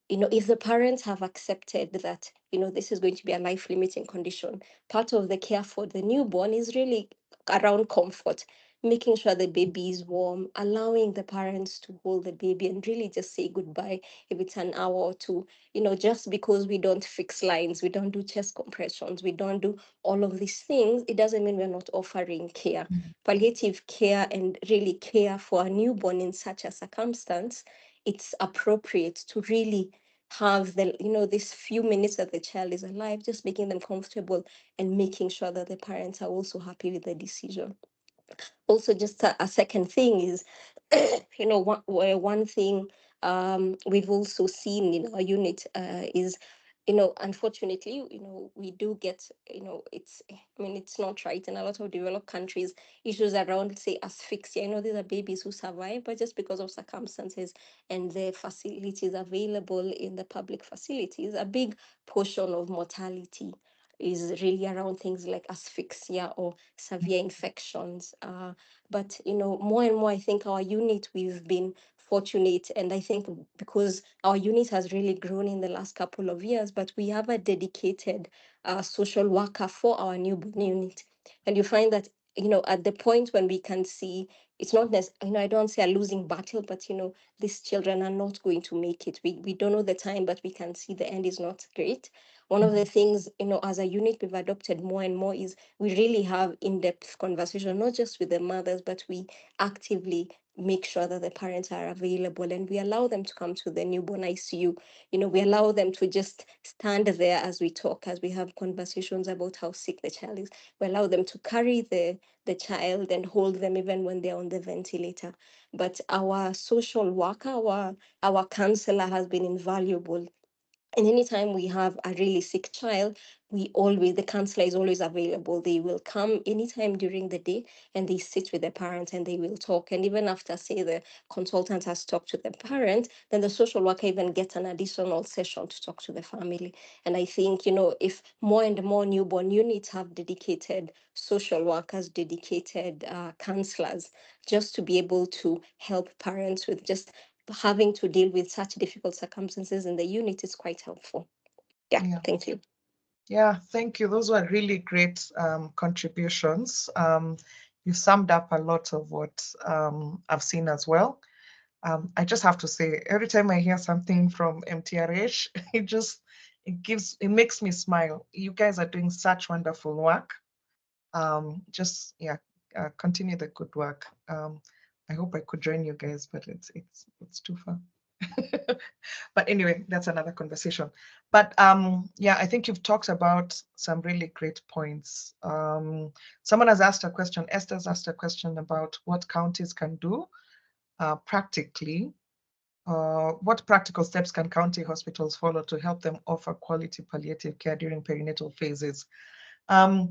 if the parents have accepted that, this is going to be a life-limiting condition, part of the care for the newborn is really around comfort, making sure the baby is warm, allowing the parents to hold the baby and really just say goodbye if it's an hour or two. Just because we don't fix lines, we don't do chest compressions, we don't do all of these things, it doesn't mean we're not offering care. Palliative care and really care for a newborn in such a circumstance, it's appropriate to really have this few minutes that the child is alive, just making them comfortable and making sure that the parents are also happy with the decision. Also, just a second thing is, one thing we've also seen in our unit is, unfortunately, we do get, it's not right in a lot of developed countries, issues around, say, asphyxia. These are babies who survive, but just because of circumstances and the facilities available in the public facilities, a big portion of mortality is really around things like asphyxia or severe infections. But more and more, I think our unit, we've been fortunate, and I think because our unit has really grown in the last couple of years, but we have a dedicated social worker for our newborn unit. And you find that at the point when we can see it's not necessarily, I don't say a losing battle, but these children are not going to make it. We don't know the time, but we can see the end is not great. One of the things, as a unit we've adopted more and more is we really have in-depth conversation, not just with the mothers, but we actively make sure that the parents are available, and we allow them to come to the newborn ICU. We allow them to just stand there as we talk, as we have conversations about how sick the child is. We allow them to carry the child and hold them even when they're on the ventilator. But our social worker, our counselor has been invaluable. And anytime we have a really sick child, the counselor is always available. They will come anytime during the day, and they sit with the parent and they will talk. And even after, say, the consultant has talked to the parent, then the social worker even gets an additional session to talk to the family. And I think, if more and more newborn units have dedicated social workers, dedicated counselors, just to be able to help parents with just having to deal with such difficult circumstances in the unit is quite helpful. Yeah. Thank you. Yeah, thank you. Those were really great contributions. You summed up a lot of what I've seen as well. I just have to say, every time I hear something from MTRH, it makes me smile. You guys are doing such wonderful work. Continue the good work. I hope I could join you guys, but it's too far. But anyway, that's another conversation. But I think you've talked about some really great points. Someone has asked a question, Esther's asked a question about what counties can do practically what practical steps can county hospitals follow to help them offer quality palliative care during perinatal phases? I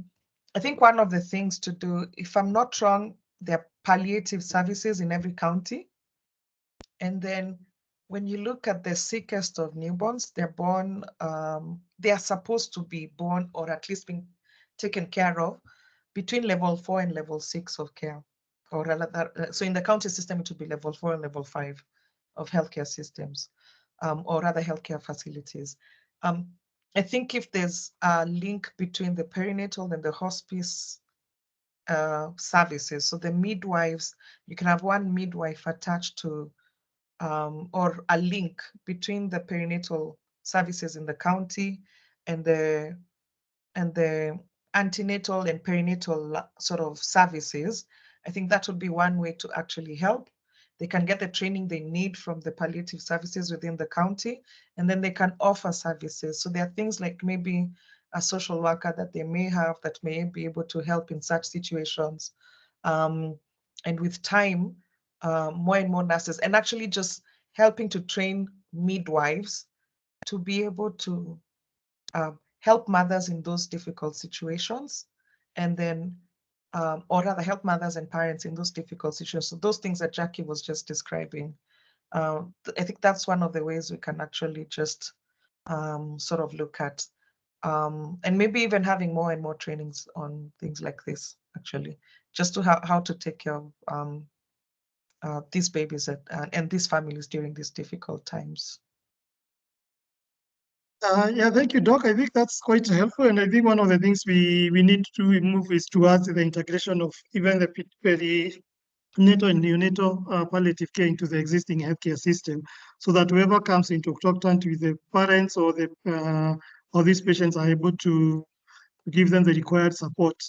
think one of the things to do, if I'm not wrong, there are palliative services in every county. And then when you look at the sickest of newborns, they're born, they are supposed to be born or at least being taken care of between level 4 and level 6 of care. Or rather, so in the county system, it would be level 4 and level 5 of healthcare systems, or rather healthcare facilities. I think if there's a link between the perinatal and the hospice services, so the midwives, you can have one midwife attached to, or a link between the perinatal services in the county and the antenatal and perinatal sort of services. I think that would be one way to actually help. They can get the training they need from the palliative services within the county, and then they can offer services. So there are things like maybe a social worker that they may have that may be able to help in such situations. And with time, more and more nurses, and actually just helping to train midwives to be able to help mothers in those difficult situations, and then, or rather help mothers and parents in those difficult situations. So those things that Jackie was just describing, I think that's one of the ways we can actually just sort of look at, and maybe even having more and more trainings on things like this, actually, just to how to take care of these babies and these families during these difficult times. Yeah, thank you, Doc. I think that's quite helpful. And I think one of the things we need to move is towards the integration of even the perinatal and neonatal palliative care into the existing healthcare system, so that whoever comes into contact with the parents or these patients are able to give them the required support.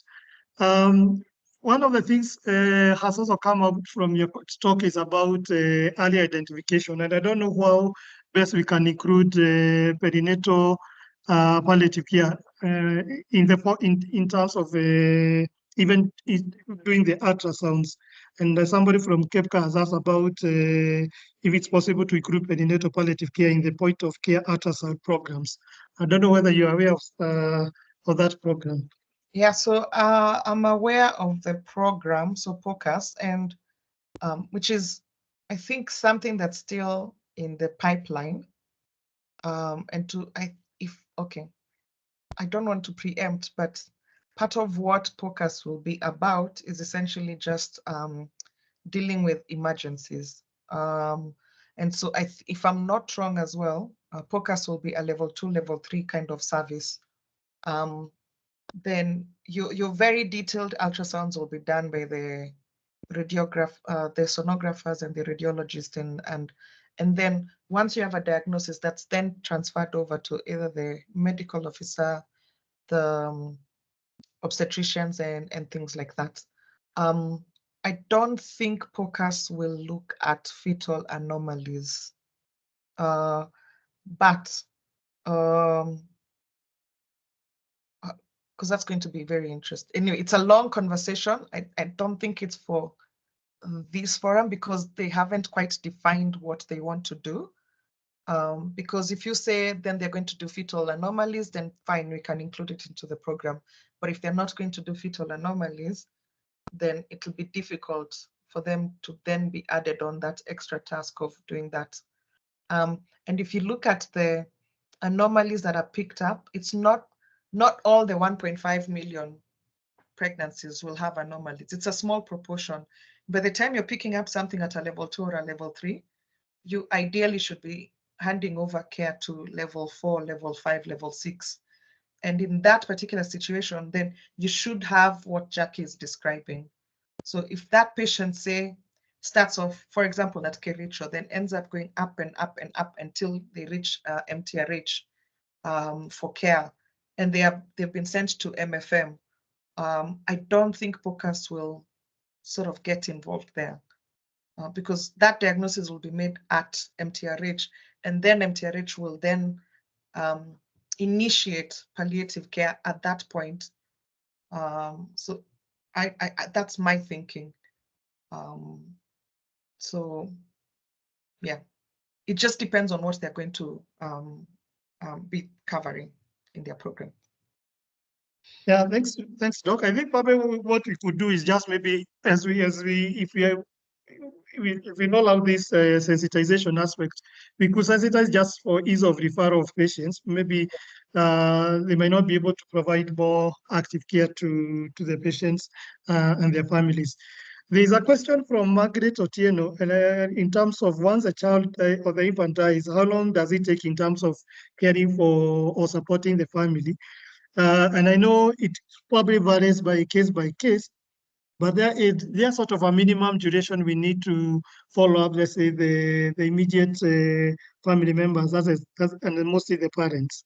One of the things has also come up from your talk is about early identification, and I don't know how best we can include perinatal palliative care in terms of even doing the ultrasounds. And somebody from Kehpca has asked about if it's possible to include perinatal palliative care in the point of care ultrasound programs. I don't know whether you're aware of that program. Yeah, so I'm aware of the program, so POCAS, and which is, I think, something that's still in the pipeline. And I don't want to preempt, but part of what POCAS will be about is essentially just dealing with emergencies. And so if I'm not wrong as well, POCAS will be a level 2, level 3 kind of service. Then your very detailed ultrasounds will be done by the the sonographers and the radiologists, and then once you have a diagnosis, that's then transferred over to either the medical officer, the obstetricians, and things like that. I don't think POCAS will look at fetal anomalies, but because that's going to be very interesting. Anyway, it's a long conversation. I don't think it's for this forum because they haven't quite defined what they want to do. Because if you say then they're going to do fetal anomalies, then fine, we can include it into the program. But if they're not going to do fetal anomalies, then it will be difficult for them to then be added on that extra task of doing that. And if you look at the anomalies that are picked up, it's not all the 1.5 million pregnancies will have anomalies. It's a small proportion. By the time you're picking up something at a level 2 or a level 3, you ideally should be handing over care to level 4, level 5, level 6. And in that particular situation, then you should have what Jackie is describing. So if that patient, say, starts off, for example, at Kehpca, then ends up going up and up and up until they reach MTRH for care, and they've been sent to MFM, I don't think POCAS will sort of get involved there because that diagnosis will be made at MTRH, and then MTRH will then initiate palliative care at that point. So I that's my thinking. So yeah. it just depends on what they're going to be covering in their program. Yeah, thanks, Doc. I think probably what we could do is just maybe if we know how this sensitization aspect, we could sensitize just for ease of referral of patients. Maybe they might not be able to provide more active care to the patients and their families. There is a question from Margaret Otieno, in terms of once a child or the infant dies, how long does it take in terms of caring for or supporting the family? And I know it probably varies by case, but there's sort of a minimum duration we need to follow up, let's say, the immediate family members, and mostly the parents.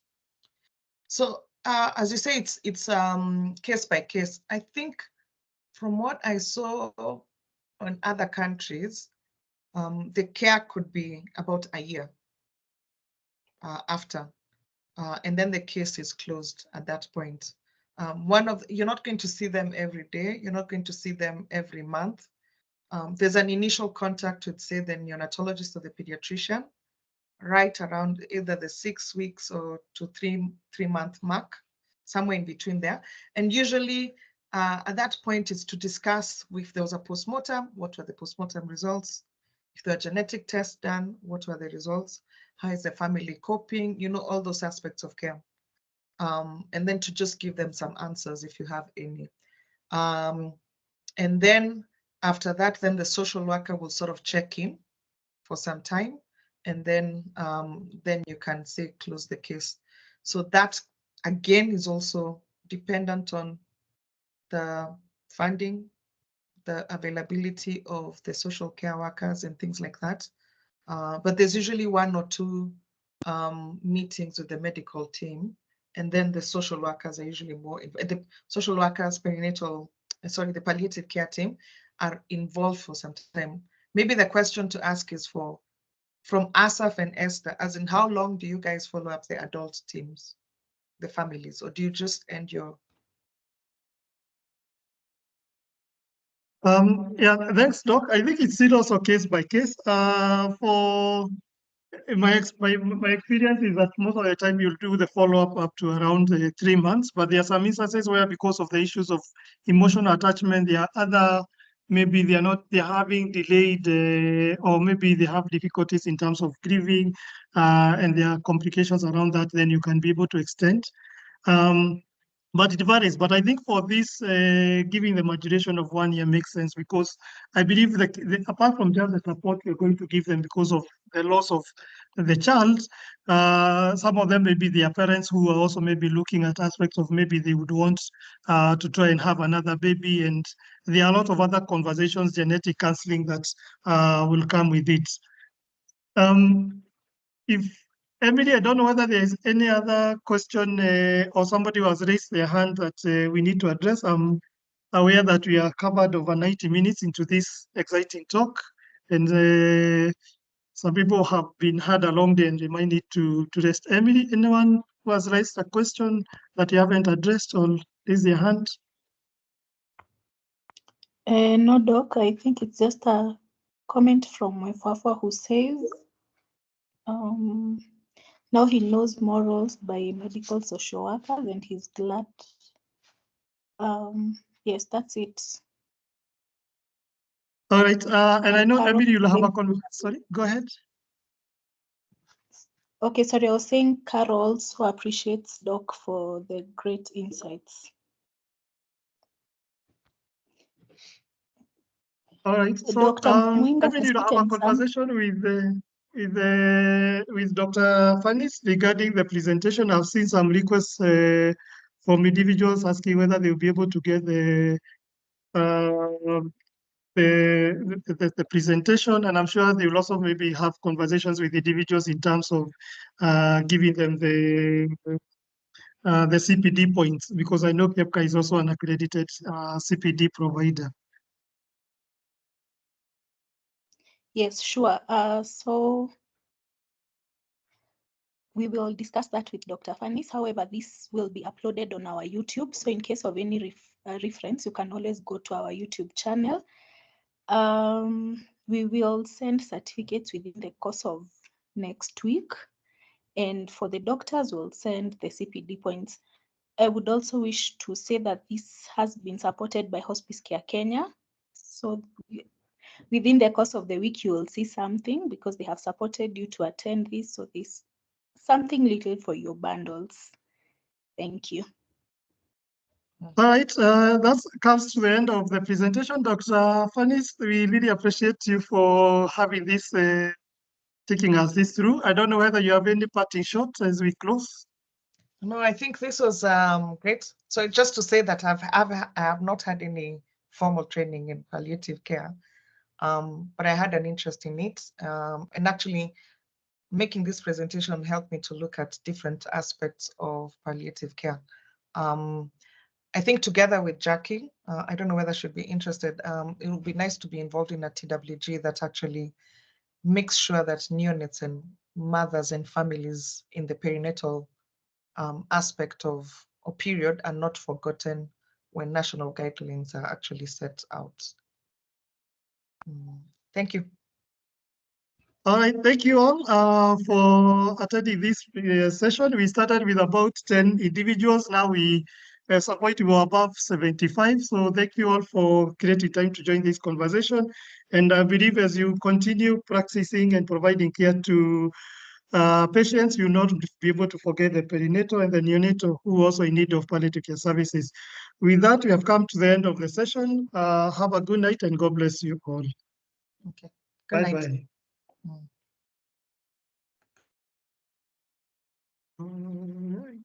So as you say, it's case by case. I think from what I saw on other countries, the care could be about a year after. And then the case is closed at that point. You're not going to see them every day. You're not going to see them every month. There's an initial contact with, say, the neonatologist or the pediatrician, right around either the 6 weeks or to 3-month mark, somewhere in between there. And usually at that point, it's to discuss if there was a postmortem, what were the postmortem results? If there are genetic tests done, what were the results? How is the family coping? You know, all those aspects of care. And then to just give them some answers if you have any. And then after that, then the social worker will sort of check in for some time. And then you can say close the case. So that, again, is also dependent on the funding, the availability of the social care workers and things like that. But there's usually 1 or 2 meetings with the medical team, and then the social workers are usually more, the social workers, the palliative care team are involved for some time. Maybe the question to ask is from Asaf and Esther, as in how long do you guys follow up the adult teams, the families, or do you just end your? Yeah, thanks, Doc. I think it's still also case by case. For my experience is that most of the time you'll do the follow-up up to around 3 months, but there are some instances where because of the issues of emotional attachment, there are other, maybe they're having delayed or maybe they have difficulties in terms of grieving and there are complications around that, then you can be able to extend. But it varies. But I think for this, giving the duration of 1 year makes sense because I believe that apart from just the support we're going to give them because of the loss of the child, some of them may be their parents who are also maybe looking at aspects of maybe they would want to try and have another baby. And there are a lot of other conversations, genetic counseling that will come with it. If Emily, I don't know whether there's any other question or somebody who has raised their hand that we need to address. I'm aware that we are covered over 90 minutes into this exciting talk, and some people have had a long day and they might need to rest. Emily, anyone who has raised a question that you haven't addressed or raised their hand? No, Doc, I think it's just a comment from my Fafa who says, now he knows more roles by medical social workers and he's glad. Yes, that's it. All right, and I know Emily, you'll have a conversation. Sorry, go ahead. Okay, sorry, I was saying Carol also appreciates Doc for the great insights. All right, so Emily, you'll have a conversation with Dr. Fanis regarding the presentation. I've seen some requests from individuals asking whether they'll be able to get the presentation, and I'm sure they will also maybe have conversations with individuals in terms of giving them the CPD points, because I know Kehpca is also an accredited CPD provider. Yes, sure. So we will discuss that with Dr. Fanis. However, this will be uploaded on our YouTube. So in case of any reference, you can always go to our YouTube channel. We will send certificates within the course of next week. And for the doctors, we'll send the CPD points. I would also wish to say that this has been supported by Hospice Care Kenya. So within the course of the week, you will see something because they have supported you to attend this. So this something little for your bundles. Thank you. All right, that comes to the end of the presentation. Dr. Fanis, we really appreciate you for having this, taking us this through. I don't know whether you have any parting shot as we close. No, I think this was great. So just to say that I have not had any formal training in palliative care, but I had an interest in it, and actually making this presentation helped me to look at different aspects of palliative care. I think together with Jackie, I don't know whether she'd be interested, it would be nice to be involved in a TWG that actually makes sure that neonates and mothers and families in the perinatal aspect of or period are not forgotten when national guidelines are actually set out. Thank you. All right, thank you all for attending this session. We started with about 10 individuals. Now we support you above 75. So thank you all for creating time to join this conversation. And I believe as you continue practicing and providing care to patients, you'll not be able to forget the perinatal and the neonatal who are also in need of palliative care services. With that, we have come to the end of the session. Have a good night and God bless you all. Okay. Good night. Bye-bye. All right.